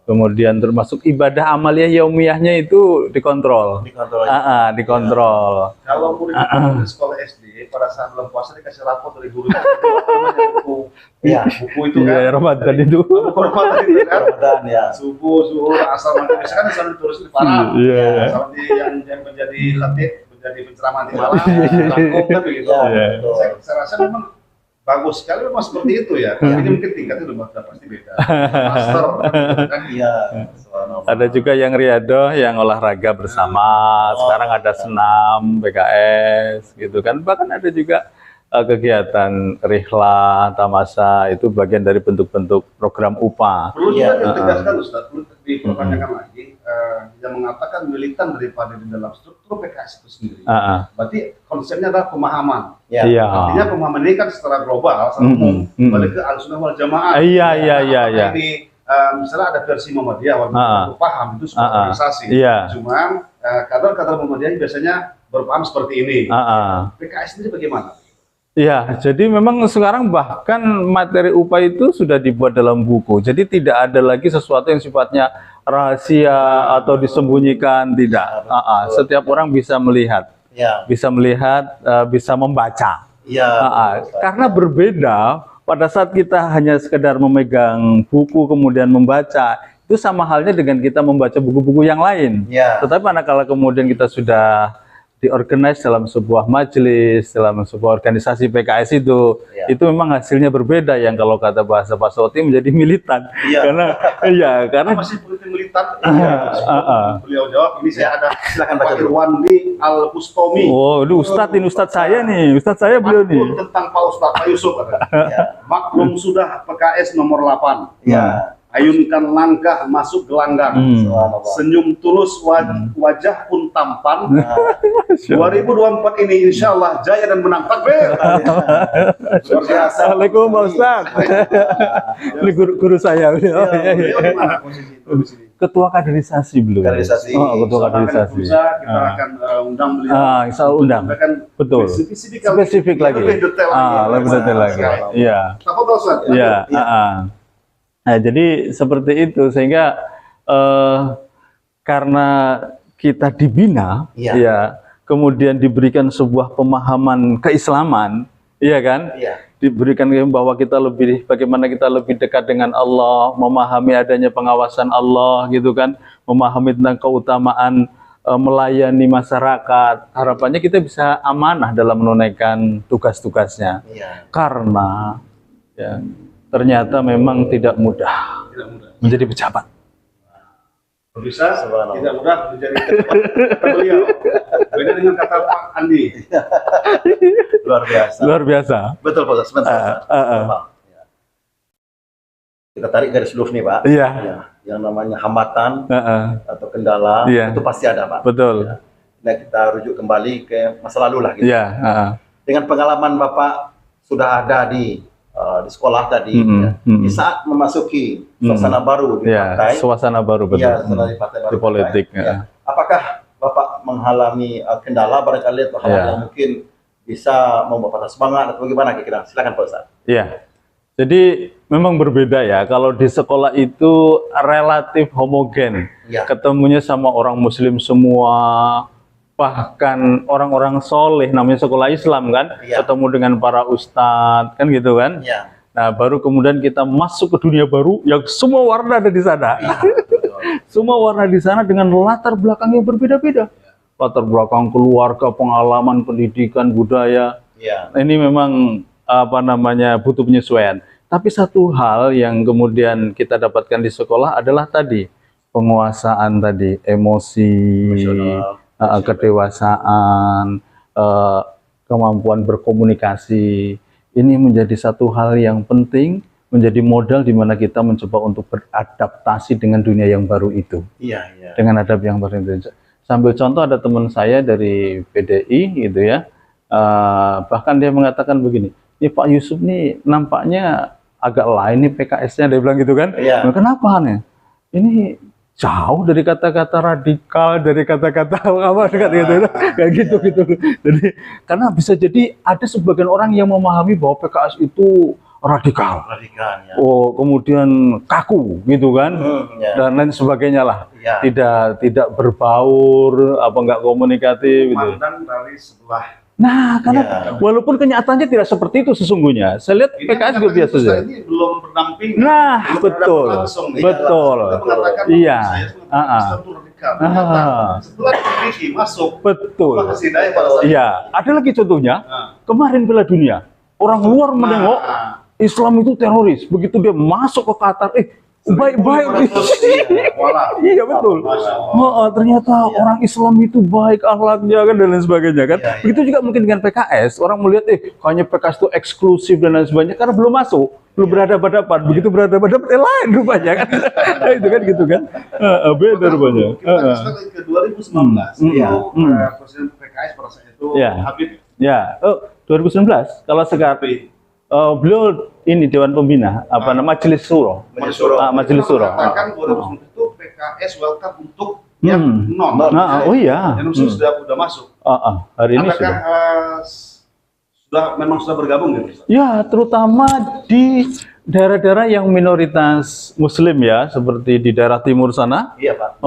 kemudian termasuk ibadah amaliyah yaumiyahnya itu dikontrol. Dikontrol. Kalau murid di sekolah SD pada saat bulan puasa dikasih rapor dari guru buku itu kan. Ramadan itu. Ramadan itu kan. Subuh, zuhur, asar, maghrib kan selalu ditulis di parang. Seperti yang menjadi khatib, menjadi penceramah di malam, rangkum kan begitu. Saya rasa memang bagus sekali memang seperti itu ya. Ini mungkin tingkatnya udah pasti beda. Master kan. Ada juga yang riadoh, yang olahraga bersama. Sekarang ada senam PKS gitu kan. Bahkan ada juga kegiatan rihlah, tamasa, itu bagian dari bentuk-bentuk program UPA. Perlu juga ditegaskan Ustaz, perlu dipertanyakan lagi, yang mengatakan militan daripada di dalam struktur PKS itu sendiri. Berarti konsepnya adalah pemahaman. Artinya pemahaman ini kan secara global, secara umum, balik ke Ahlussunnah wal Jamaah. Ini misalnya ada versi Muhammadiyah, walaupun aku paham itu sebuah organisasi. Cuman kader-kader Muhammadiyah biasanya berpaham seperti ini. PKS sendiri bagaimana? Iya, jadi memang sekarang bahkan materi UPA itu sudah dibuat dalam buku. Jadi tidak ada lagi sesuatu yang sifatnya rahasia atau disembunyikan, tidak. Setiap orang bisa melihat, bisa membaca. Karena berbeda pada saat kita hanya sekedar memegang buku kemudian membaca, itu sama halnya dengan kita membaca buku-buku yang lain. Tetapi manakala kemudian kita sudah diorganize dalam sebuah majelis, dalam sebuah organisasi PKS itu memang hasilnya berbeda. Yang kalau kata bahasa Pak Soti menjadi militan, karena masih politik militan. Beliau jawab, ini saya ada Pak Irwandi Al-Bustomi. Oh, ini Ustadz saya nih, Ustadz saya beliau nih. Tentang Pak Ustadz Pak Yusuf. Maklum sudah PKS nomor 8. Ayunkan langkah masuk gelanggang, senyum tulus wajah pun tampan. 2024 ini insya Allah jaya dan menang. Takbir. Assalamualaikum Pak Ustaz. Ini guru saya. Ketua kaderisasi beliau. Ketua kaderisasi. Kita akan undang beliau. Insya Allah undang. Betul. Spesifik lagi. Lebih detail lagi. Iya. Iya. Nah, jadi seperti itu sehingga karena kita dibina, kemudian diberikan sebuah pemahaman keislaman, diberikan bahwa kita bagaimana kita lebih dekat dengan Allah, memahami adanya pengawasan Allah, gitu kan, memahami tentang keutamaan melayani masyarakat. Harapannya kita bisa amanah dalam menunaikan tugas-tugasnya, karena ternyata memang tidak mudah menjadi pejabat. Bisa, tidak mudah menjadi kata beliau. Beda dengan kata Pak Andi. Luar biasa. Betul Pak. Sebentar. Kita tarik garis lurus nih Pak. Yang namanya hambatan atau kendala itu pasti ada Pak. Betul. Nah kita rujuk kembali ke masa lalu lah. Gitu. Dengan pengalaman Bapak sudah ada di sekolah tadi, di saat memasuki suasana baru di partai, suasana baru betul, di partai baru di politik. Apakah Bapak mengalami kendala barangkali atau hal yang mungkin bisa membuat Bapak semangat atau bagaimana kira-kira? Silakan Pak Ustaz. Jadi memang berbeda ya. Kalau di sekolah itu relatif homogen, ketemunya sama orang Muslim semua. Bahkan orang-orang soleh, namanya sekolah Islam kan, ketemu dengan para ustadz kan gitu kan. Nah baru kemudian kita masuk ke dunia baru yang semua warna ada di sana. Semua warna di sana dengan latar belakang yang berbeda-beda, latar belakang keluarga, pengalaman, pendidikan, budaya. Ini memang butuh penyesuaian. Tapi satu hal yang kemudian kita dapatkan di sekolah adalah tadi penguasaan tadi, emosi, kedewasaan, kemampuan berkomunikasi. Ini menjadi satu hal yang penting, menjadi modal di mana kita mencoba untuk beradaptasi dengan dunia yang baru itu. Dengan adab yang baru itu. Sambil contoh, ada teman saya dari PDI gitu ya, bahkan dia mengatakan begini, ini Pak Yusuf nih nampaknya agak lain nih PKS-nya, dia bilang gitu kan. Kenapa nih? Ini jauh dari kata-kata radikal, dari kata-kata kayak gitu. Jadi karena bisa jadi ada sebagian orang yang memahami bahwa PKS itu radikal, kemudian kaku gitu kan, dan lain sebagainya lah, tidak berbaur, nggak komunikatif gitu. Dari sebelah. Nah, karena walaupun kenyataannya tidak seperti itu sesungguhnya. Saya lihat PKS juga biasa saja. Ini belum berdamping. Nah, betul. Iya. Setelah masuk. Betul. Iya. Ada lagi contohnya. Kemarin Piala Dunia, orang luar menengok Islam itu teroris. Begitu dia masuk ke Qatar, baik-baik. Iya betul. Ternyata orang Islam itu baik akhlaknya kan, dan lain sebagainya kan. Begitu juga mungkin dengan PKS, orang melihat kayaknya PKS itu eksklusif dan lain sebagainya karena belum masuk, belum berhadapan-hadapan. Begitu berhadapan-hadapan lain rupanya kan. Itu kan gitu kan. Beda rupanya. Kita ke 2019. Presiden PKS pada saat itu Habib. 2019 kalau sekarang Beliau ini Dewan Pembina, apa nama Majelis Suro. Majelis Suro. Majelis Suro. Mengatakan 2010 itu PKS welcome untuk yang non. Oh iya. Yang sudah masuk. Hari ini apakah memang sudah bergabung gitu? Ya, terutama di daerah-daerah yang minoritas Muslim ya, seperti di daerah timur sana. Iya, Pak.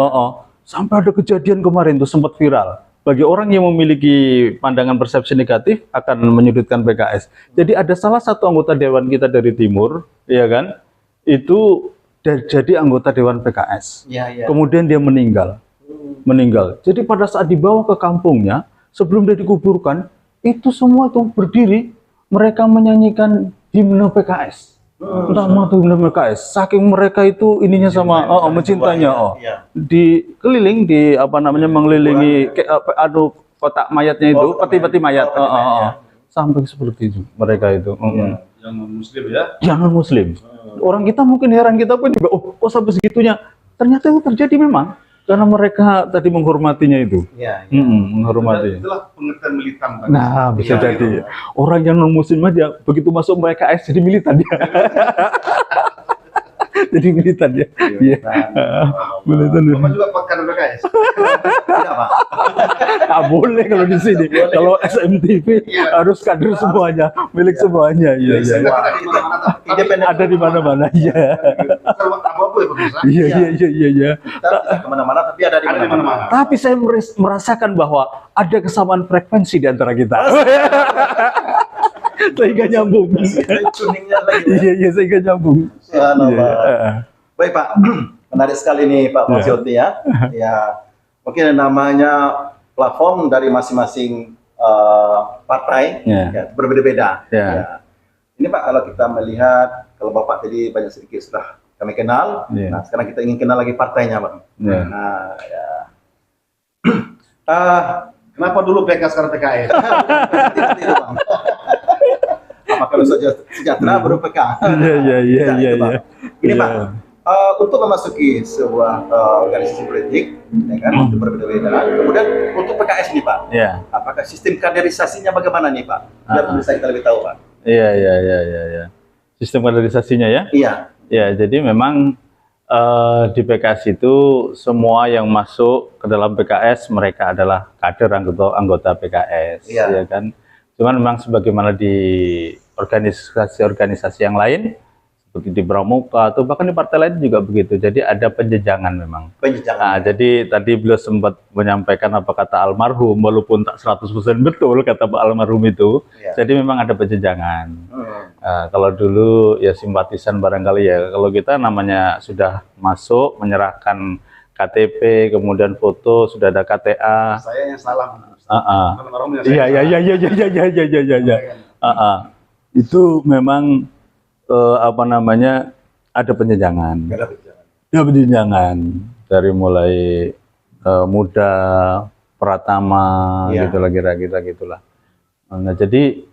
Sampai ada kejadian kemarin tuh sempat viral. Bagi orang yang memiliki pandangan persepsi negatif akan menyudutkan PKS. Jadi ada salah satu anggota dewan kita dari timur, ya kan? Itu jadi anggota dewan PKS. Iya. Kemudian dia meninggal. Jadi pada saat dibawa ke kampungnya, sebelum dia dikuburkan, itu semua itu berdiri, mereka menyanyikan himne PKS. Entah tuh himne PKS. Saking mereka itu ininya sama mencintainya. Di apa namanya mengelilingi kotak mayatnya itu, peti-peti mayat. Sampai seperti itu mereka itu. Yang Muslim ya? Yang non Muslim. Orang kita mungkin heran, kita pun juga, kok sampai segitunya? Ternyata itu terjadi memang. Karena mereka tadi menghormatinya itu. Menghormati. Itulah pengertian militan. Nah, bisa jadi. Orang yang non-muslim aja, begitu masuk PKS jadi militan dia. Jadi militan ya. Iya. Militan. Bapak juga pakai PKS? Tidak, Pak. Nggak boleh kalau di sini. Kalau SMTV harus kader semuanya, milik semuanya. Iya. Ada di mana-mana. Iya. Iya. Tidak kemana-mana, tapi ada di mana-mana. Tapi saya merasakan bahwa ada kesamaan frekuensi di antara kita. Sehingga nyambung. Iya, sehingga nyambung. Baik, Pak. Menarik sekali nih Pak Masyoti ya. Ya, mungkin namanya platform dari masing-masing partai ya, berbeda-beda. Ya. Ini Pak, kalau kita melihat, kalau Bapak tadi banyak sedikit sudah kami kenal, nah sekarang kita ingin kenal lagi partainya, Pak. Nah, ya. Kenapa dulu PK sekarang PKS? Tidak, Bang. Apa kalau sejahtera baru PK? Iya. Ini Pak, untuk memasuki sebuah organisasi politik, ya kan, itu berbeda-beda. Kemudian untuk PKS nih Pak, apakah sistem kaderisasinya bagaimana nih Pak? Biar bisa kita lebih tahu Pak. Iya. Sistem kaderisasinya ya? Iya. Ya, jadi memang di PKS itu semua yang masuk ke dalam PKS mereka adalah kader anggota PKS, ya kan. Cuman memang sebagaimana di organisasi-organisasi yang lain seperti di Pramuka atau bahkan di partai lain juga begitu. Jadi ada penjenjangan memang. Nah, jadi tadi beliau sempat menyampaikan apa kata almarhum, walaupun tak 100% betul kata Pak almarhum itu. Jadi memang ada penjenjangan. Kalau dulu ya simpatisan barangkali ya. Kalau kita namanya sudah masuk menyerahkan KTP, kemudian foto, sudah ada KTA. Saya yang salah. Iya. Itu memang apa namanya ada penjenjangan. Ada penjenjangan dari mulai muda, pratama, gitulah kira-kira gitulah. Nah, jadi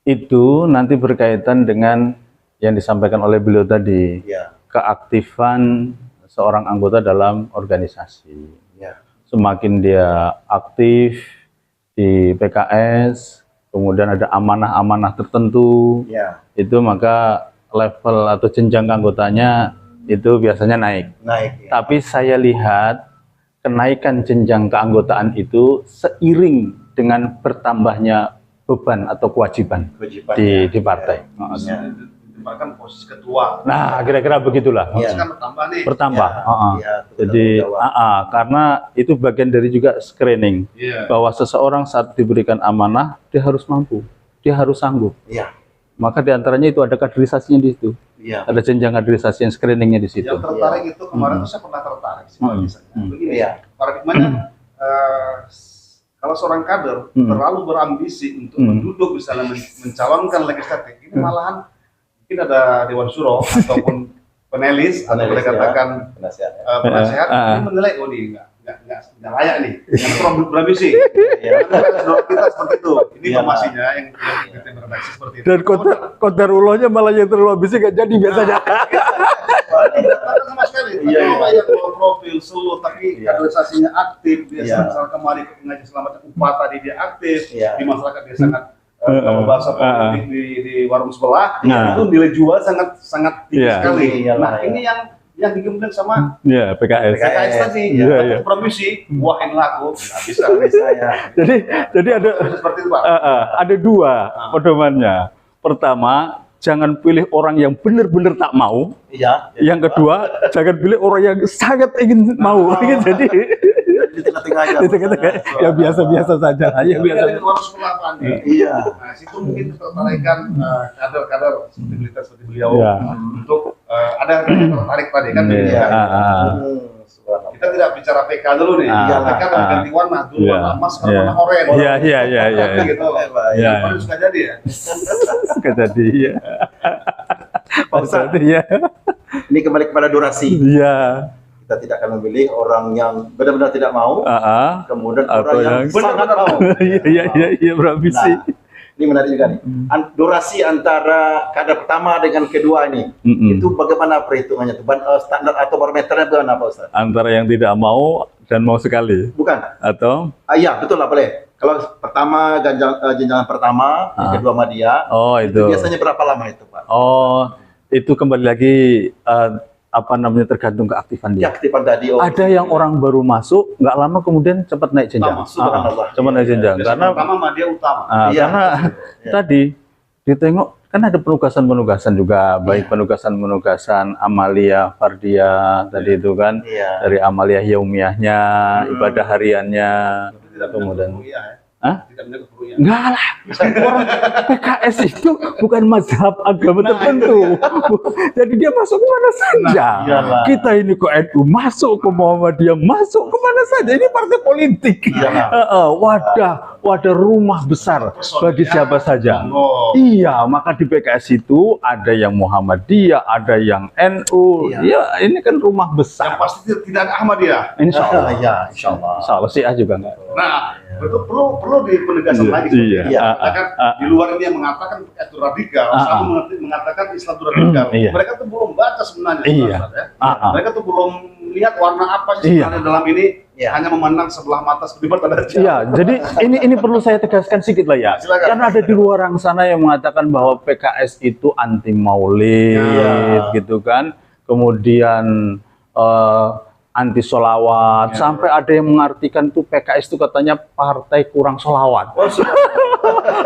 itu nanti berkaitan dengan yang disampaikan oleh beliau tadi, keaktifan seorang anggota dalam organisasi. Semakin dia aktif di PKS, kemudian ada amanah-amanah tertentu, itu maka level atau jenjang anggotanya itu biasanya naik. Tapi saya lihat kenaikan jenjang keanggotaan itu seiring dengan bertambahnya beban atau kewajiban di partai. Bahkan posisi ketua. Nah, kira-kira begitulah. Kan bertambah nih. Bertambah. Jadi, karena itu bagian dari juga screening bahwa seseorang saat diberikan amanah dia harus mampu, dia harus sanggup. Maka diantaranya itu ada kaderisasinya di situ. Ada jenjang kaderisasi yang screeningnya di situ. Yang tertarik itu kemarin saya pernah tertarik sih begini. Paradigmanya kalau seorang kader terlalu berambisi untuk menduduk misalnya mencalonkan legislatif, ini malahan mungkin ada Dewan Suro ataupun penelis atau boleh katakan penasehat ini menilai ini nggak layak nih, yang terlalu berambisi. Kita seperti itu. Ini informasinya yang kita beredaksi seperti itu. Dan kodarulohnya malah yang terlalu ambisi nggak jadi biasanya. Sama sekali. Yang profil solo tapi kaderisasinya aktif, dia misalnya kemarin ngaji selamat upah tadi dia aktif, di masyarakat dia sangat kalau bahasa politik di warung sebelah, itu nilai jual sangat tinggi sekali. Nah, ini yang digembleng sama PKS tadi, kompromisi, wah ini laku, nggak bisa ya. Jadi ada seperti itu, Pak. Ada dua pedomannya. Pertama, jangan pilih orang yang benar-benar tak mau. Yang kedua, jangan pilih orang yang sangat ingin mau. Jadi di tengah-tengah aja. di tengah-tengah ya biasa-biasa saja. Ya biasa. Iya. Nah, situ mungkin tertarikan kader-kader seperti beliau untuk ada tertarik tadi kan. Kita tidak bicara PK dulu nih. PK kan ganti warna dulu, warna emas sekarang warna oranye. Iya. Gitu. Baru suka jadi ya. Suka jadi ya. Ini kembali kepada durasi. Iya. Kita tidak akan memilih orang yang benar-benar tidak mau, kemudian atau orang yang sangat mau. Iya, berambisi. Nah, ini menarik juga nih. Durasi antara kader pertama dengan kedua ini, itu bagaimana perhitungannya? Standar atau barometernya bagaimana, Pak Ustaz? Antara yang tidak mau dan mau sekali. Bukan. Atau? Iya, betul lah, boleh. Kalau pertama jenjang pertama, yang kedua media, itu biasanya berapa lama itu, Pak? Itu kembali lagi tergantung keaktifan dia. Keaktifan tadi. Ada yang orang baru masuk, nggak lama kemudian cepat naik jenjang. Cepat naik jenjang. Karena pertama dia utama. Karena tadi ditengok kan ada penugasan-penugasan juga, baik penugasan-penugasan Amalia Fardia tadi itu kan, dari Amalia Yaumiyahnya, ibadah hariannya, kemudian. Enggak lah, orang PKS itu bukan mazhab agama tertentu. Jadi dia masuk kemana saja. Kita ini ke NU masuk, ke Muhammadiyah masuk, kemana saja. Ini partai politik. Wadah rumah besar bagi siapa saja. Iya, maka di PKS itu ada yang Muhammadiyah, ada yang NU. Ya, ini kan rumah besar. Yang pasti tidak ada Ahmadiyah. Insya Allah. Insya Allah. Insya Allah Syiah juga enggak. Nah, itu perlu dipenegaskan lagi. Di luar ini yang mengatakan itu radikal, sama mengatakan Islam itu radikal. Mereka tuh belum baca sebenarnya. Mereka tuh belum lihat warna apa sih sebenarnya dalam ini. Hanya memandang sebelah mata seperti mata aja. Iya, jadi ini perlu saya tegaskan sedikit lah ya. Karena ada di luar sana yang mengatakan bahwa PKS itu anti maulid, gitu kan. Kemudian anti solawat, sampai ada yang mengartikan tuh PKS itu katanya partai kurang solawat.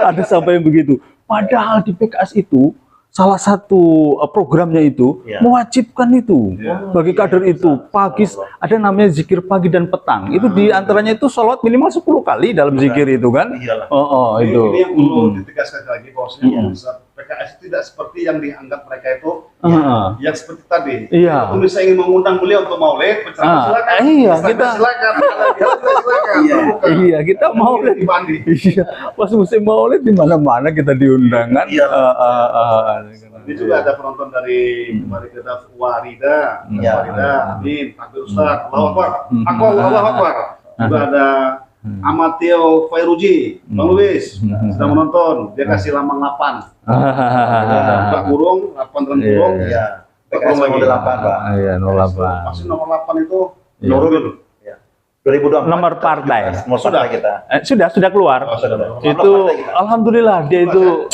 Ada sampai yang begitu. Padahal di PKS itu salah satu programnya itu mewajibkan itu bagi kader itu pagi ada namanya zikir pagi dan petang. Itu diantaranya itu sholat minimal 10 kali dalam zikir itu kan. Itu. Ini yang perlu ditegaskan lagi bahwasanya PKS tidak seperti yang dianggap mereka itu yang seperti tadi. Kalau misalnya ingin mengundang beliau untuk maulid, silakan. Iya, kita maulid. Pas musim maulid di mana-mana kita diundang kan. Ini juga ada penonton dari kemarin kita Warida, Amin, Takbir Ustaz, Allahu Akbar, Allahu Akbar. Juga ada Amatio Fairuji, Bang Luis sedang menonton, dia kasih lambang 8. Pak Burung, 8 dalam burung. PKS nomor 8, Pak. Iya, 08. Masih nomor 8 itu Nurul. 2024. Nomor partai. Sudah kita. Sudah keluar. Itu alhamdulillah dia itu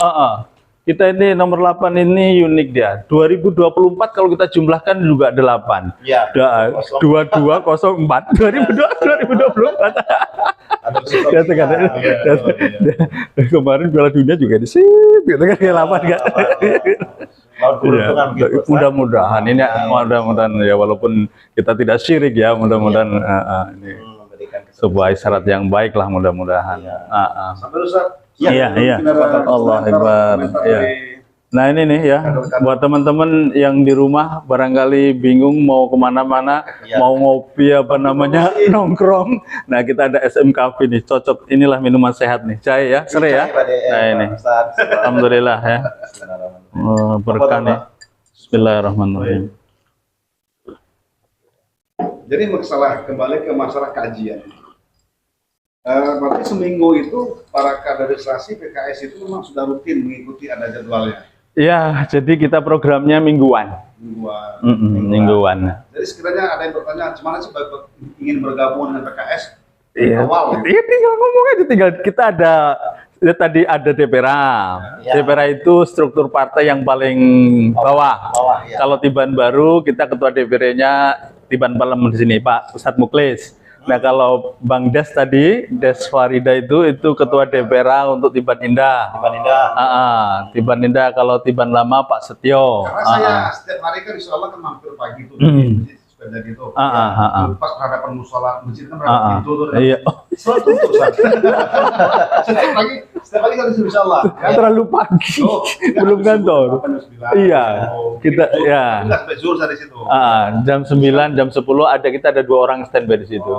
kita ini nomor 8 ini unik dia. 2024 kalau kita jumlahkan juga 8. 2204 2024. Kemarin Piala Dunia juga di sini gitu kan 8 kan. Mudah-mudahan ini mudah-mudahan ya walaupun kita tidak syirik ya mudah-mudahan ini sebuah isyarat yang baik lah mudah-mudahan. Iya. Allah Akbar. Nah ini nih ya, buat teman-teman yang di rumah barangkali bingung mau kemana-mana, mau ngopi apa namanya, nongkrong. Nah kita ada SM Cafe nih, cocok. Inilah minuman sehat nih, cair ya, serai ya. Nah ini, alhamdulillah ya. Berkah nih. Bismillahirrahmanirrahim. Jadi kembali ke masalah kajian. Berarti seminggu itu para kaderisasi PKS itu memang sudah rutin mengikuti ada jadwalnya. Ya, jadi kita programnya mingguan. Mingguan. Jadi sekiranya ada yang bertanya, gimana sih ingin bergabung dengan PKS? Awal. Iya, tinggal ngomong aja, kita ada Ya, tadi ada DPRA. Ya. DPRA itu struktur partai yang paling bawah. Ya. Kalau Tiban baru, kita ketua DPR-nya Tiban Parlemen di sini, Pak Ustadz Muklis. Nah, kalau Bang Des tadi, Des Farida itu ketua DPRA untuk Tiban Indah. Tiban Indah. Tiban Indah. Kalau Tiban lama Pak Setio. Karena saya setiap hari kan insya Allah kan mampir pagi tuh. Sepeda gitu. Pas berhadapan musola masjid kan berhadapan pintu tuh. Iya. Selalu tutup setiap pagi kan insya Allah. Terlalu pagi, belum kantor. Iya, kita ya. Sampai zuhur dari situ. Jam 9, jam 10 kita ada 2 orang standby di situ.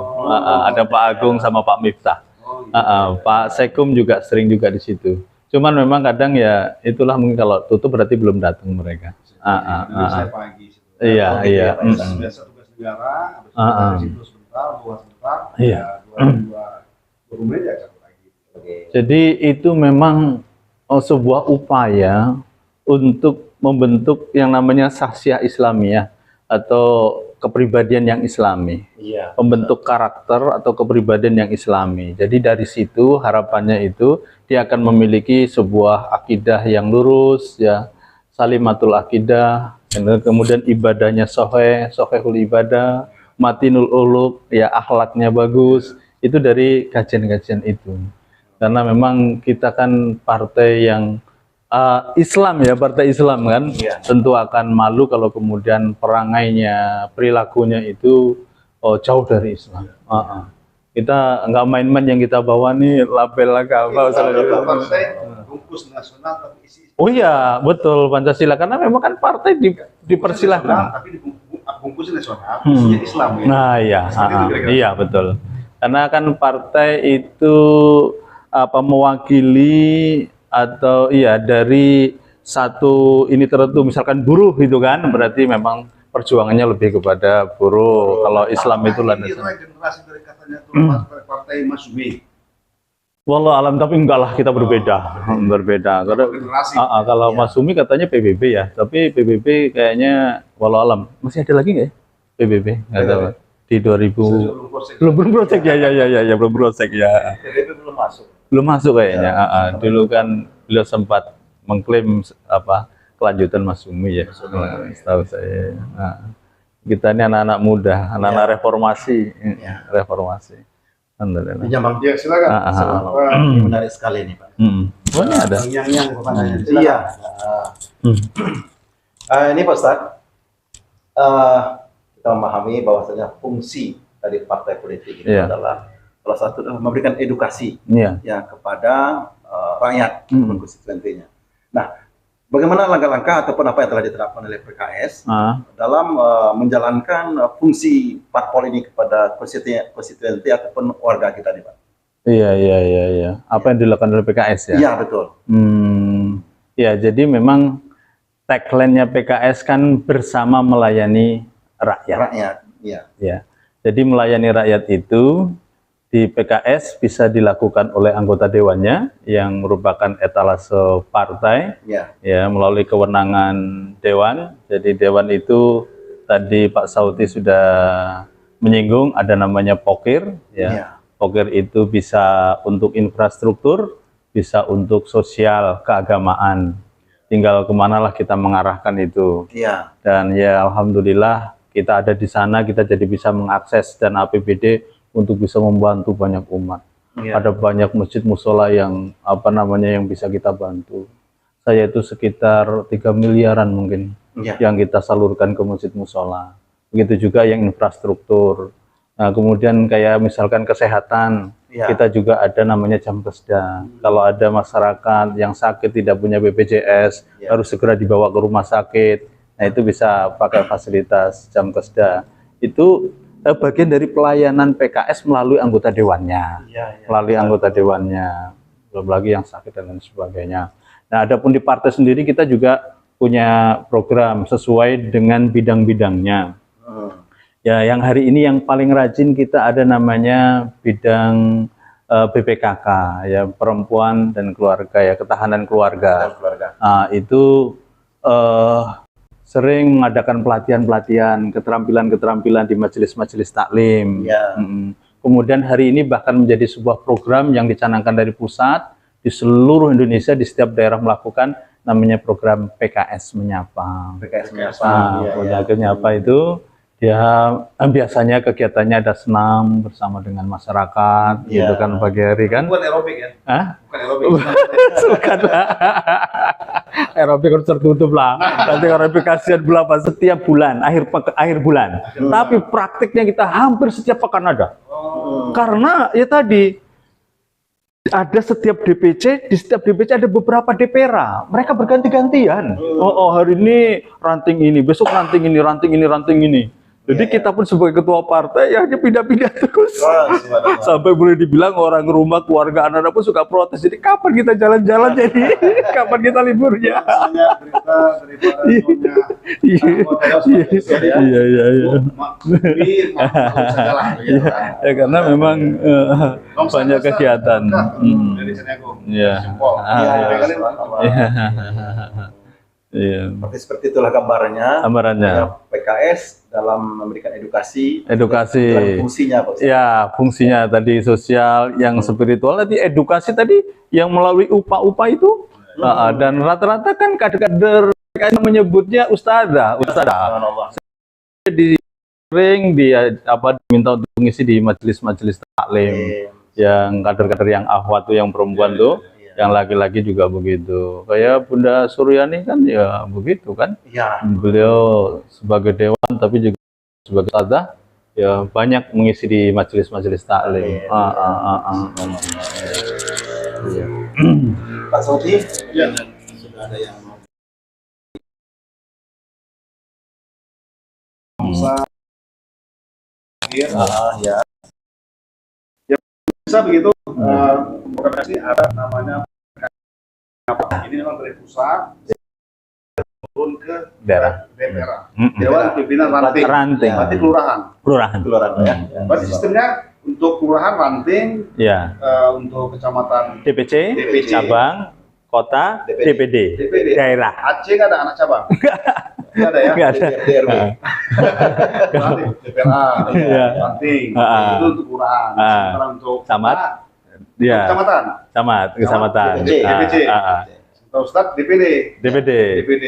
Ada Pak Agung sama Pak Miftah. Pak Sekum juga sering juga di situ. Cuman memang kadang ya itulah mungkin kalau tutup berarti belum datang mereka. Saya pagi. Iya. Biasa tugas negara, habis dari situ sebentar, buat sebentar. Iya. 2 menit ya satu lagi. Jadi itu memang sebuah upaya untuk membentuk yang namanya sahsiah Islamiyah atau kepribadian yang Islami. Iya. Membentuk karakter atau kepribadian yang Islami. Jadi dari situ harapannya itu dia akan memiliki sebuah akidah yang lurus, ya, salimatul akidah, kemudian ibadahnya sohehul ibadah, matinul uluk, ya, akhlaknya bagus. Itu dari kajian-kajian itu. Karena memang kita kan partai yang Islam, ya, partai Islam kan, tentu akan malu kalau kemudian perangainya, perilakunya itu jauh dari Islam. Kita nggak main-main yang kita bawa nih label agama. Partai bungkus nasional tapi isi. Oh iya, betul, Pancasila. Karena memang kan partai dipersilahkan. Tapi bungkus nasional, isinya Islam. Ya? Nah iya, iya betul. Karena kan partai itu mewakili atau iya dari satu ini tertentu, misalkan buruh itu kan, berarti memang perjuangannya lebih kepada buruh. Kalau Islam itu landasan. Generasi dari katanya tuh partai Masyumi. Wallah alam, tapi enggak lah, kita berbeda. Karena kalau Masyumi katanya PBB ya, tapi PBB kayaknya wallah alam masih ada lagi nggak ya PBB? Nggak tahu. Di 2000 belum proses ya belum proses ya. PBB belum masuk kayaknya. Dulu kan beliau sempat mengklaim kelanjutan Masyumi ya, setahu saya. Kita ini anak-anak muda, anak-anak reformasi. Alhamdulillah. Jambang. Ya silakan. Ini menarik sekali nih Pak. Oh, ini ada. Yang Iya. Ini Pak Ustadz, kita memahami bahwasanya fungsi dari partai politik itu adalah salah satu memberikan edukasi ya kepada rakyat, konstituennya. Nah, bagaimana langkah-langkah ataupun apa yang telah diterapkan oleh PKS dalam menjalankan fungsi parpol ini kepada konstituensi ataupun warga kita nih Pak? Iya. Apa yang dilakukan oleh PKS ya? Iya betul. Ya, jadi memang tagline-nya PKS kan bersama melayani rakyat. Ya. Jadi melayani rakyat itu di PKS bisa dilakukan oleh anggota dewannya yang merupakan etalase partai, ya, melalui kewenangan dewan. Jadi dewan itu tadi Pak Sauti sudah menyinggung ada namanya Pokir, ya. Pokir itu bisa untuk infrastruktur, bisa untuk sosial, keagamaan. Tinggal kemanalah kita mengarahkan itu. Dan ya alhamdulillah kita ada di sana, kita jadi bisa mengakses dana APBD untuk bisa membantu banyak umat. Ada banyak masjid musola yang yang bisa kita bantu. Saya itu sekitar 3 miliaran mungkin yang kita salurkan ke masjid musola. Begitu juga yang infrastruktur. Nah, kemudian kayak misalkan kesehatan, kita juga ada namanya Jamkesda. Kalau ada masyarakat yang sakit tidak punya BPJS, harus segera dibawa ke rumah sakit. Nah, itu bisa pakai fasilitas Jamkesda. Itu bagian dari pelayanan PKS melalui anggota dewannya. Anggota dewannya. Belum lagi yang sakit dan lain sebagainya. Nah, adapun di partai sendiri kita juga punya program sesuai dengan bidang-bidangnya. Ya, yang hari ini yang paling rajin kita ada namanya bidang BPKK, ya, perempuan dan keluarga, ya, ketahanan keluarga. Itu sering mengadakan pelatihan-pelatihan, keterampilan-keterampilan di majelis-majelis taklim. Kemudian hari ini bahkan menjadi sebuah program yang dicanangkan dari pusat di seluruh Indonesia di setiap daerah melakukan namanya program PKS Menyapa. PKS PKS Menyapa itu dia biasanya kegiatannya ada senam bersama dengan masyarakat, gitu kan pagi hari kan. Bukan aerobik ya? Hah? Bukan aerobik. Bukan lah. Aerobik harus tertutup lah. Nanti aerobik kasihan berapa setiap bulan, akhir bulan. Tapi praktiknya kita hampir setiap pekan ada. Karena ya tadi ada setiap DPC, di setiap DPC ada beberapa DPRA. Mereka berganti-gantian. Hari ini ranting ini, besok ranting ini, ranting ini, ranting ini. Jadi kita pun sebagai ketua partai ya dia pindah-pindah terus. Sampai boleh dibilang orang rumah, keluarga, anak-anak pun suka protes. Jadi kapan kita jalan-jalan jadi? Kapan kita liburnya? Ya karena memang banyak kegiatan. Iya. Seperti itulah gambarannya. Ya, PKS dalam memberikan edukasi. Fungsinya, Pak. Ya, fungsinya tadi sosial, yang spiritual tadi edukasi tadi yang melalui upah-upah itu. Dan rata-rata kan kader-kader PKS menyebutnya ustadzah. Jadi sering dia diminta untuk mengisi di majelis-majelis taklim. Yang kader-kader yang akhwat tuh yang perempuan tuh. Yang laki-laki juga begitu. Kayak Bunda Suryani kan ya begitu kan. Ya. Beliau sebagai dewan tapi juga sebagai ustadzah ya banyak mengisi di majelis-majelis taklim. Pak Soti, ya. Sudah ada yang mau ya. Ya bisa begitu. Organisasi ada namanya ini memang dari pusat turun ke daerah. Dewan pimpinan ranting. Berarti kelurahan ya. Berarti sistemnya untuk kelurahan ranting, untuk kecamatan DPC, cabang, kota, DPD. Daerah. Aceh nggak ada anak cabang. Nggak ada ya? Nggak ada. DRW. DPRA, ranting. Itu untuk kelurahan. Sementara untuk camat, kecamatan, DPC. Ustadz DPD,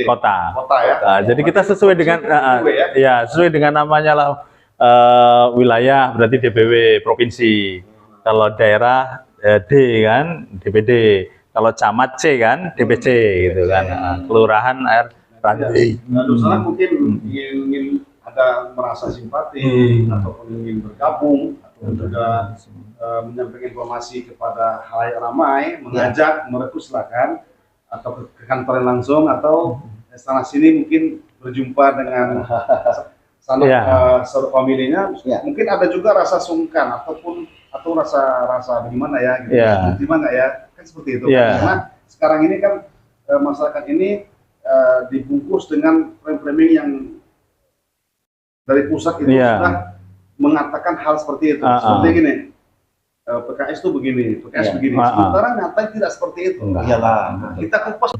kota ya. Jadi kita sesuai dengan sesuai dengan namanya lah, wilayah berarti DPW provinsi. Kalau daerah D kan DPD. Kalau camat C kan DPC gitu kan. Kelurahan ranting. Misalnya mungkin ingin ada merasa simpati ataupun ingin bergabung atau juga menyampaikan informasi kepada halayak ramai, mengajak, merekrut silakan atau ke kantor langsung atau sana sini mungkin berjumpa dengan saudara familinya. Mungkin ada juga rasa sungkan atau rasa bagaimana ya gitu. Gimana ya? Kan seperti itu. Karena sekarang ini kan masyarakat ini dibungkus dengan framing yang dari pusat itu sudah mengatakan hal seperti itu. Seperti gini. PKS itu begini, PKS begini. Sementara nyata tidak seperti itu. Iyalah. Kita kupas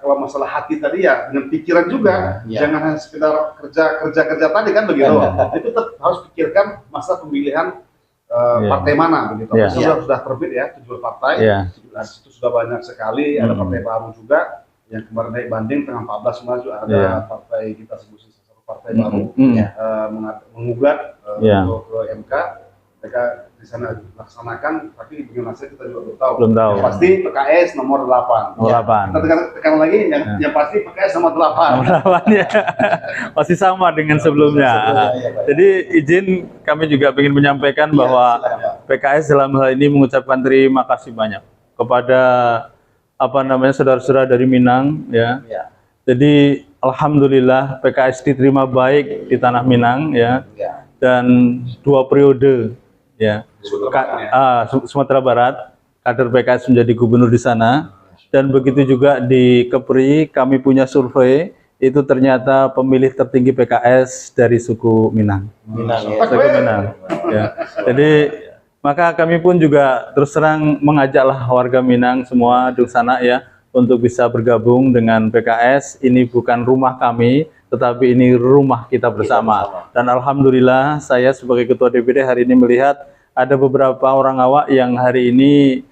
kalau masalah hati tadi ya dengan pikiran juga. Jangan hanya sekedar kerja tadi kan begitu. Itu tetap harus pikirkan masa pemilihan partai mana begitu. Sudah terbit ya 7 partai. Itu sudah banyak sekali. Ada partai baru juga yang kemarin naik banding tanggal 14 maju ada partai kita sebut satu partai baru mengugat untuk ke MK. Mereka di sana laksanakan, tapi dengan hasil kita juga belum tahu. Yang pasti PKS nomor 8. Kita tekan lagi, yang pasti PKS nomor 8. Nomor 8 ya. Masih sama dengan sebelumnya. Jadi izin kami juga ingin menyampaikan bahwa PKS dalam hal ini mengucapkan terima kasih banyak kepada saudara-saudara dari Minang ya. Jadi alhamdulillah PKS diterima baik di tanah Minang ya. Dan 2 periode ya. Sumatera Barat, kader PKS menjadi gubernur di sana, dan begitu juga di Kepri kami punya survei itu ternyata pemilih tertinggi PKS dari suku Minang. Suku Minang. Ya. Jadi maka kami pun juga terus terang mengajaklah warga Minang semua di sana ya untuk bisa bergabung dengan PKS. Ini bukan rumah kami, tetapi ini rumah kita bersama. Dan alhamdulillah saya sebagai ketua DPD hari ini melihat ada beberapa orang awak yang hari ini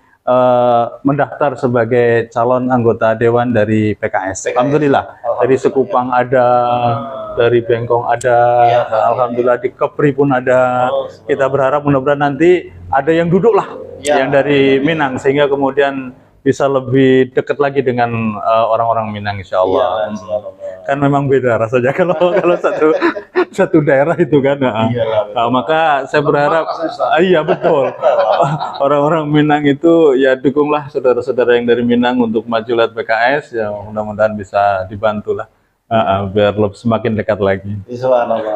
mendaftar sebagai calon anggota dewan dari PKS. Alhamdulillah. Dari Sekupang ada, dari Bengkong ada, alhamdulillah di Kepri pun ada. Kita berharap mudah-mudahan nanti ada yang duduk lah, yang dari Minang, sehingga kemudian bisa lebih dekat lagi dengan orang-orang Minang, insya Allah. Kan memang beda rasanya kalau satu daerah itu kan. Maka saya berharap, iya betul. Orang-orang Minang itu ya dukunglah saudara-saudara yang dari Minang untuk maju lewat PKS, ya mudah-mudahan bisa dibantu lah. Biar semakin dekat lagi.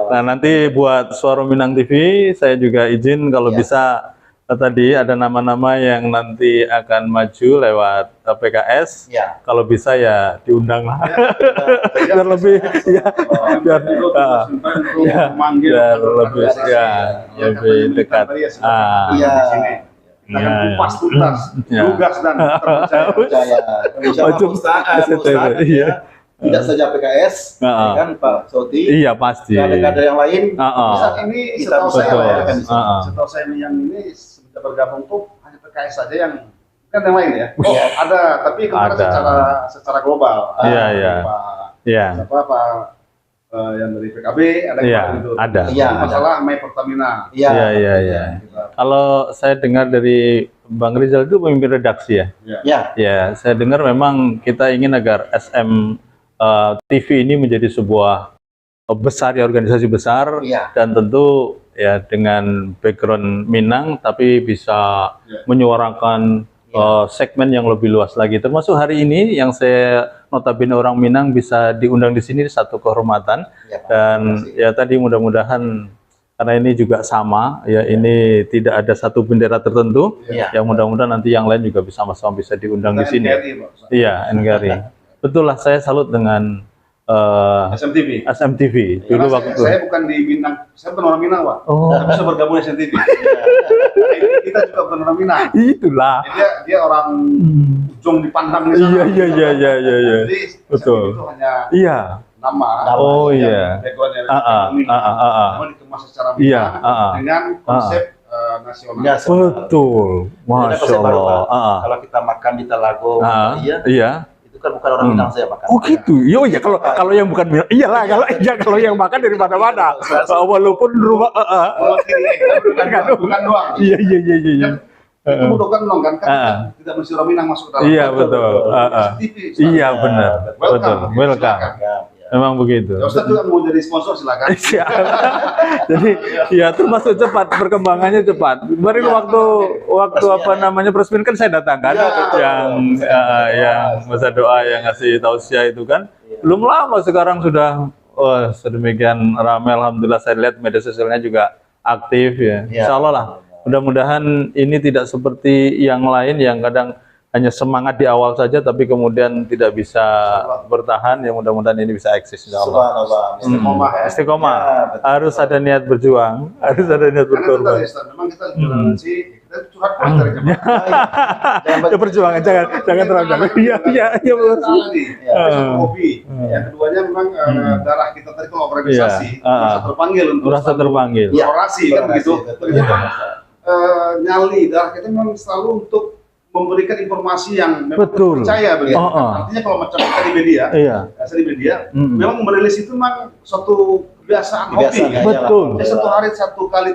Nah, nanti buat Suara Minang TV, saya juga izin kalau bisa tadi ada nama-nama yang nanti akan maju lewat PKS. Kalau bisa ya diundang lah. Biar lebih biar lebih dekat. Kupas tuntas, tugas dan terpercaya. Tidak saja PKS, kan Pak Soti. Iya pasti. Kader-kader yang lain. Saat ini setahu saya yang ini sudah bergabung tuh hanya PKS saja yang kan yang lain ya. Ada, tapi kemarin secara global. Iya. Pak yang dari PKB ada itu. Ada. Masalah My Pertamina. Iya. Kalau saya dengar dari Bang Rizal itu pemimpin redaksi ya. Ya, saya dengar memang kita ingin agar SM TV ini menjadi sebuah besar ya, organisasi besar, dan tentu ya dengan background Minang tapi bisa menyuarakan segmen yang lebih luas lagi. Termasuk hari ini yang saya notabene orang Minang bisa diundang di sini, satu kehormatan. Dan ya tadi mudah-mudahan karena ini juga sama ya, ini tidak ada satu bendera tertentu, yang mudah-mudahan nanti yang lain juga bisa sama-sama bisa diundang di sini. Iya, NKRI. Betul lah, saya salut dengan SMTV. Dulu waktu saya bukan di Minang, saya bukan orang Minang, Pak. Tapi saya bergabung di SMTV. Kita juga bukan orang Minang. Itulah. Dia orang ujung dipandang di sana. Iya. Jadi betul. Itu hanya nama. Namun dikemas secara Minang dengan konsep nasional. Betul. Masya Allah. Kalau kita makan di Telago, kan bukan orang Minang saya makan. Oh gitu. Iya kalau yang bukan Minang, iyalah kalau yang makan dari mana-mana. Walaupun rumah bukan doang. Iya. Itu mendokan dong kan tidak mesti orang Minang masuk ke dalam. Iya betul. Iya benar. Betul. Welcome. Memang begitu. Ustaz juga mau jadi sponsor silakan. Jadi ya termasuk cepat, perkembangannya cepat. Kemarin waktu apa namanya peresmian kan saya datang kan, yang masa doa yang ngasih tausiah itu kan, belum lama sekarang sudah sedemikian ramai. Alhamdulillah saya lihat media sosialnya juga aktif ya. Insya Allah lah. Mudah-mudahan ini tidak seperti yang lain yang kadang hanya semangat di awal saja, tapi kemudian tidak bisa bertahan. Ya mudah-mudahan ini bisa eksis. Subhanallah. Istiqomah. Harus ada niat berjuang, harus ada niat berkorban. Memang kita curhat dari jemaah. Perjuangan jangan terlalu. Iya. Hobi. Yang keduanya memang darah kita tadi kalau organisasi merasa terpanggil untuk orasi kan begitu. Nyali darah kita memang selalu untuk memberikan informasi yang memang percaya begitu. Artinya kalau macam di media, memang merilis itu memang suatu kebiasaan hobi. Betul. Jadi satu hari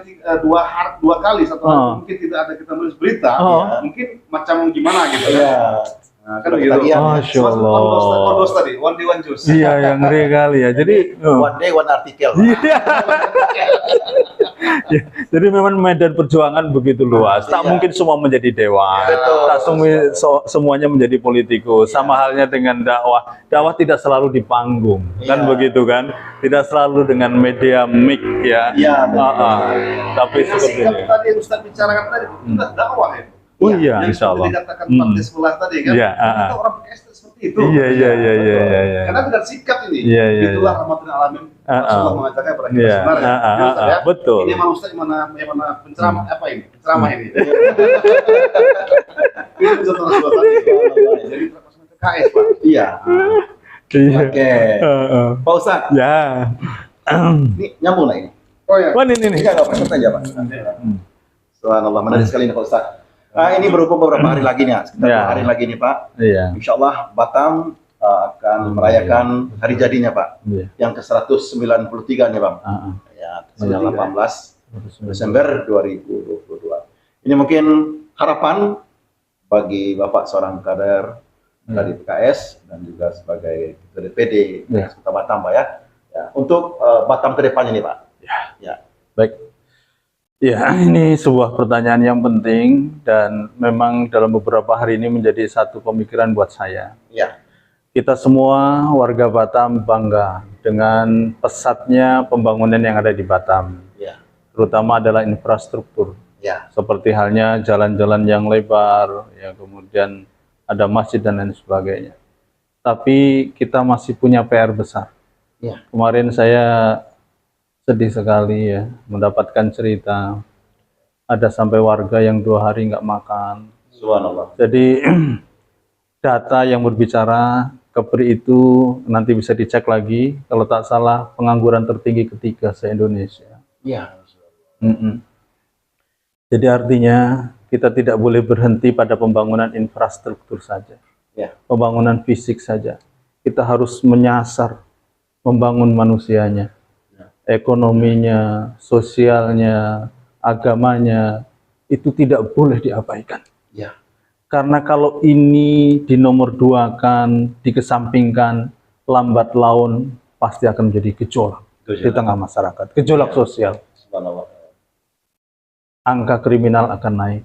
dua kali satu hari mungkin tidak ada kita menulis berita, mungkin macam gimana gitu ya. Nah, kan begitu. Masya Allah. Ondos tadi, one day one juice. Iya, yang ngeri kali ya. Jadi one day one artikel. Jadi memang medan perjuangan begitu luas. Tak mungkin semua menjadi dewan. Tak semuanya menjadi politikus. Sama halnya dengan dakwah. Dakwah tidak selalu di panggung, kan begitu kan? Tidak selalu dengan media mic ya. Tapi seperti ini. Tadi yang Ustaz bicarakan tadi itu dakwah ya. Oh iya, insya Allah. Yang dikatakan partai sebelah tadi kan, kita orang PKS seperti itu. Iya. Karena dengan sikap ini, itulah rahmatul alamin. Rasulullah mengatakan kepada kita sebenarnya. Betul. Ini mana Ustaz, mana penceramah apa ini? Penceramah ini. Itu contoh Rasulullah tadi. Jadi PKS Pak. Iya. Oke. Pak Ustaz. Ya. Ini nyambung lah ini. Oh ya. Wah ini. Enggak apa-apa aja Pak. Subhanallah, menarik sekali ini Pak Ustaz. Ini berhubung beberapa hari lagi nih, sekitar Ya. 2 hari lagi nih Pak. Iya. Insya Allah Batam akan merayakan hari jadinya Pak, Iya. yang ke-193 nih Bang. Ya, tanggal 18 Desember 2022. Ini mungkin harapan bagi Bapak seorang kader dari PKS dan juga sebagai Ketua DPD Ya. Kota Batam Pak ya. Untuk Batam ke depannya nih Pak. Baik. Ya, ini sebuah pertanyaan yang penting dan memang dalam beberapa hari ini menjadi satu pemikiran buat saya. Ya. Kita semua warga Batam bangga dengan pesatnya pembangunan yang ada di Batam, Ya. terutama adalah infrastruktur. Ya. Seperti halnya jalan-jalan yang lebar, ya, kemudian ada masjid dan lain sebagainya. Tapi kita masih punya PR besar. Ya. Kemarin saya sedih sekali ya mendapatkan cerita ada sampai warga yang 2 hari nggak makan. Subhanallah. Jadi data yang berbicara Kepri itu nanti bisa dicek lagi, kalau tak salah pengangguran tertinggi ketiga se-Indonesia. Ya. Jadi artinya kita tidak boleh berhenti pada pembangunan infrastruktur saja, Ya. pembangunan fisik saja. Kita harus menyasar membangun manusianya, ekonominya, sosialnya, agamanya, itu tidak boleh diabaikan. Ya. Karena kalau ini dinomor-duakan, dikesampingkan, lambat laun pasti akan menjadi gejolak di tengah masyarakat, gejolak sosial. Subhanallah. Angka kriminal akan naik,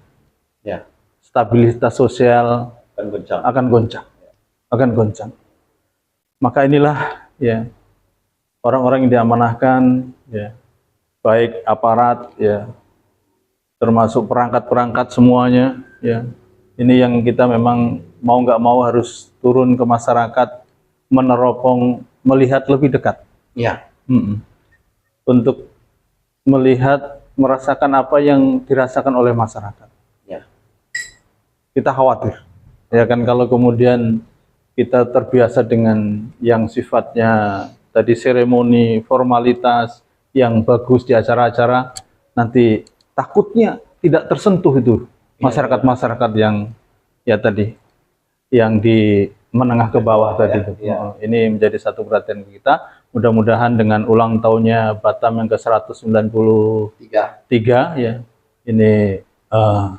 Ya. stabilitas sosial Kan goncang. akan goncang. Maka inilah ya orang-orang yang diamanahkan, ya, baik aparat, ya, termasuk perangkat-perangkat semuanya, ya. Ini yang kita memang mau nggak mau harus turun ke masyarakat, meneropong, melihat lebih dekat. Ya. Untuk melihat, merasakan apa yang dirasakan oleh masyarakat. Ya. Kita khawatir, ya kan, kalau kemudian kita terbiasa dengan yang sifatnya tadi seremoni, formalitas yang bagus di acara-acara, nanti takutnya tidak tersentuh itu masyarakat-masyarakat yang ya tadi, yang di menengah ke bawah tadi. Ini menjadi satu perhatian kita. Mudah-mudahan dengan ulang tahunnya Batam yang ke-193 ya, ini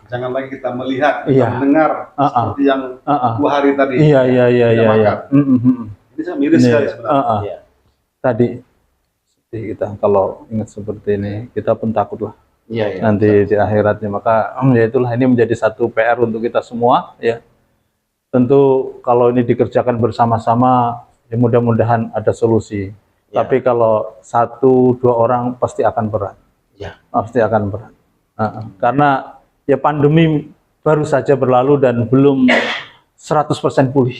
Jangan lagi kita melihat, Iya. kita mendengar seperti yang 2 hari tadi. iya. Ini saya miris Ini, sekali sebenarnya. Iya. Tadi seperti kita kalau ingat seperti ini, kita pun takutlah Iya. nanti di akhiratnya. Maka ya itulah, ini menjadi satu PR untuk kita semua ya. Tentu kalau ini dikerjakan bersama-sama ya mudah-mudahan ada solusi. Ya. Tapi kalau 1-2 orang pasti akan berat. Ya. Pasti akan berat. Karena ya pandemi baru saja berlalu dan belum 100% pulih.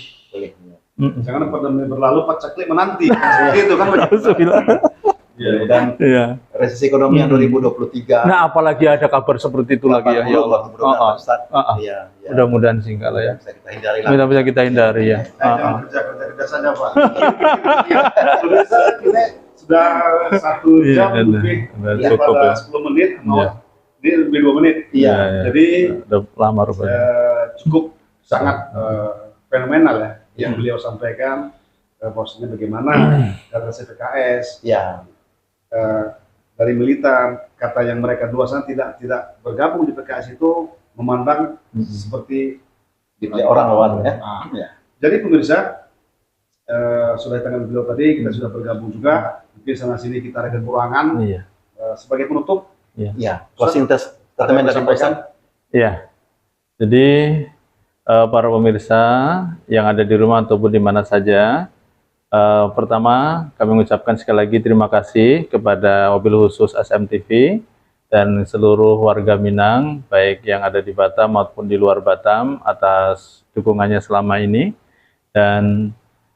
Jangan pandemi berlalu, Pak Cakli menanti. Seperti itu kan. Dan Iya. resesi ekonomi yang 2023. Nah, apalagi ada kabar seperti itu lagi ya, ya Allah. Iya. Mudah-mudahan sih kalau ya. Bisa kita hindari lah. Bisa kita hindari ya. Jangan kerja saja, Pak. Pemirsa, ini sudah 1 jam Iya, lebih udah cukup pada ya. 10 menit. Iya. Ini lebih 2 menit. Iya. Jadi Udah lama rupanya. cukup sangat fenomenal ya yang beliau sampaikan, bahwasanya bagaimana kata CPKS Iya. dari militan, kata yang mereka dua sana tidak bergabung di PKS itu memandang seperti Dipilih orang lawan ya. Iya. Jadi pemirsa, sudah tangan beliau tadi, kita sudah bergabung juga. Mungkin sana sini kita ada kekurangan. Iya. Sebagai penutup, Iya. Closing statement dari Pak Ustaz. Iya. Jadi para pemirsa yang ada di rumah ataupun di mana saja, pertama kami mengucapkan sekali lagi terima kasih kepada mobil khusus SMTV dan seluruh warga Minang, baik yang ada di Batam maupun di luar Batam, atas dukungannya selama ini. Dan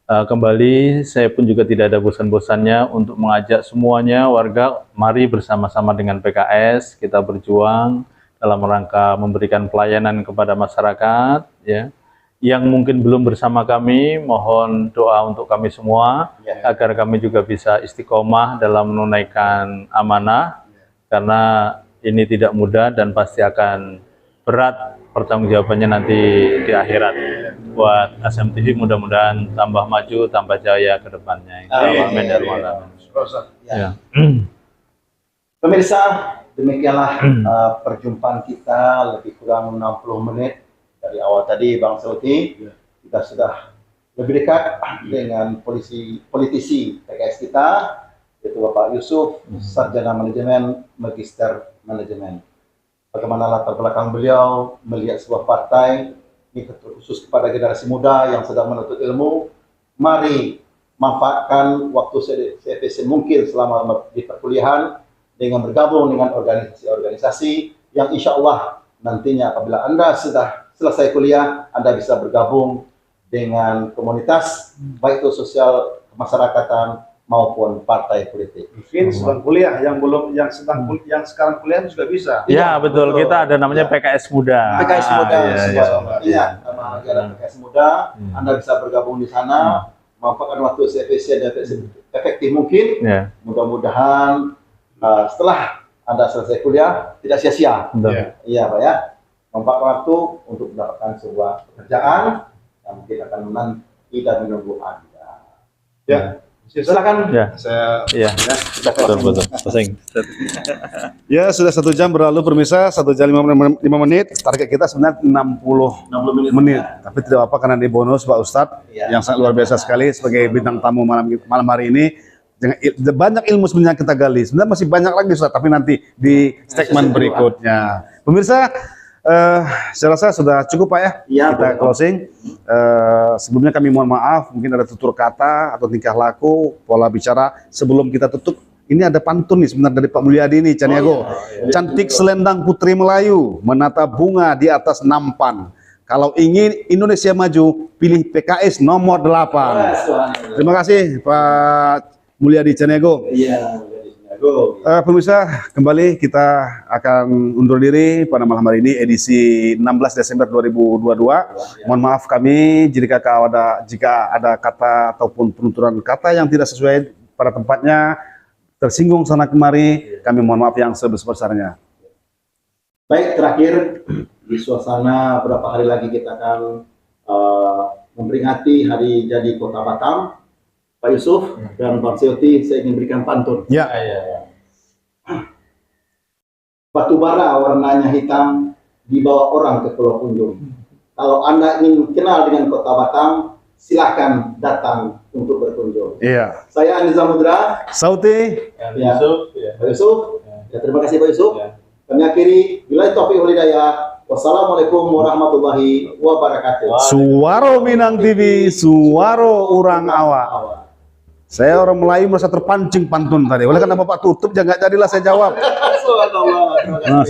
kembali saya pun juga tidak ada bosan-bosannya untuk mengajak semuanya warga, mari bersama-sama dengan PKS kita berjuang dalam rangka memberikan pelayanan kepada masyarakat ya. Yang mungkin belum bersama kami, mohon doa untuk kami semua agar kami juga bisa istiqomah dalam menunaikan amanah, karena ini tidak mudah dan pasti akan berat pertanggungjawabannya nanti di akhirat. Buat SMTV mudah-mudahan tambah maju, tambah jaya ke depannya. Amin ya rabbal alamin. Ya. Pemirsa, demikianlah perjumpaan kita lebih kurang 60 menit dari awal tadi Bang Sauti. Kita sudah lebih dekat dengan politisi PKS kita, yaitu Bapak Yusuf, Sarjana Manajemen, Magister Manajemen. Bagaimana latar belakang beliau melihat sebuah partai, ini khusus kepada generasi muda yang sedang menuntut ilmu. Mari manfaatkan waktu seefisien mungkin selama di perkuliahan dengan bergabung dengan organisasi-organisasi yang insya Allah nantinya apabila Anda sudah selesai kuliah, Anda bisa bergabung dengan komunitas, baik itu sosial kemasyarakatan maupun partai politik. Mungkin sedang kuliah, yang sekarang kuliah juga bisa. Ya betul, kita ada namanya PKS Muda. PKS Muda, Iya. karena ada PKS Muda, Anda bisa bergabung di sana, manfaatkan waktu seefisien dan efektif mungkin. Ya. Mudah-mudahan setelah Anda selesai kuliah tidak sia-sia. Iya Pak ya, manfaatkan waktu untuk mendapatkan sebuah pekerjaan yang mungkin akan menanti dan menunggu Anda. Ya. Silakan. Ya. Saya Betul. Pusing. Ya, sudah 1 jam berlalu pemirsa, 1 jam 5 menit. Target kita sebenarnya 60 menit. Tapi tidak apa karena di bonus Pak Ustadz yang sangat luar biasa sekali sebagai bintang tamu malam hari ini. Banyak ilmu sebenarnya kita gali. Sebenarnya masih banyak lagi Ustadz, tapi nanti di segmen berikutnya. Pemirsa, saya rasa sudah cukup Pak ya, kita closing. Sebelumnya kami mohon maaf, mungkin ada tutur kata atau tingkah laku, pola bicara. Sebelum kita tutup, ini ada pantun nih sebenarnya dari Pak Mulyadi nih, Caniago. Cantik selendang putri Melayu, menata bunga di atas nampan. Kalau ingin Indonesia maju, pilih PKS nomor 8. Terima kasih Pak Mulyadi Caniago. Pemirsa, kembali kita akan undur diri pada malam hari ini edisi 16 Desember 2022. Mohon maaf kami jika ada kata ataupun penuturan kata yang tidak sesuai pada tempatnya, tersinggung sana kemari, kami mohon maaf yang sebesar-besarnya. Baik, terakhir di suasana beberapa hari lagi kita akan memperingati hari jadi Kota Batam. Pak Yusuf dan Pak Sauti, saya ingin berikan pantun. Ya. Batu bara warnanya hitam dibawa orang ke Pulau Punjung. Kalau Anda ingin kenal dengan Kota Batam, silakan datang untuk berkunjung. Iya. Saya Andi Samudra. Sauti. Yusuf. Pak Yusuf. Ya, terima kasih Pak Yusuf. Kami akhiri. Bila taufiq wal hidayah. Wassalamualaikum warahmatullahi wabarakatuh. Suara Minang TV, suara orang awak. Saya orang Melayu merasa terpancing pantun tadi. Oleh karena Bapak tutup, jangan jadilah saya jawab. Subhanallah. Nah,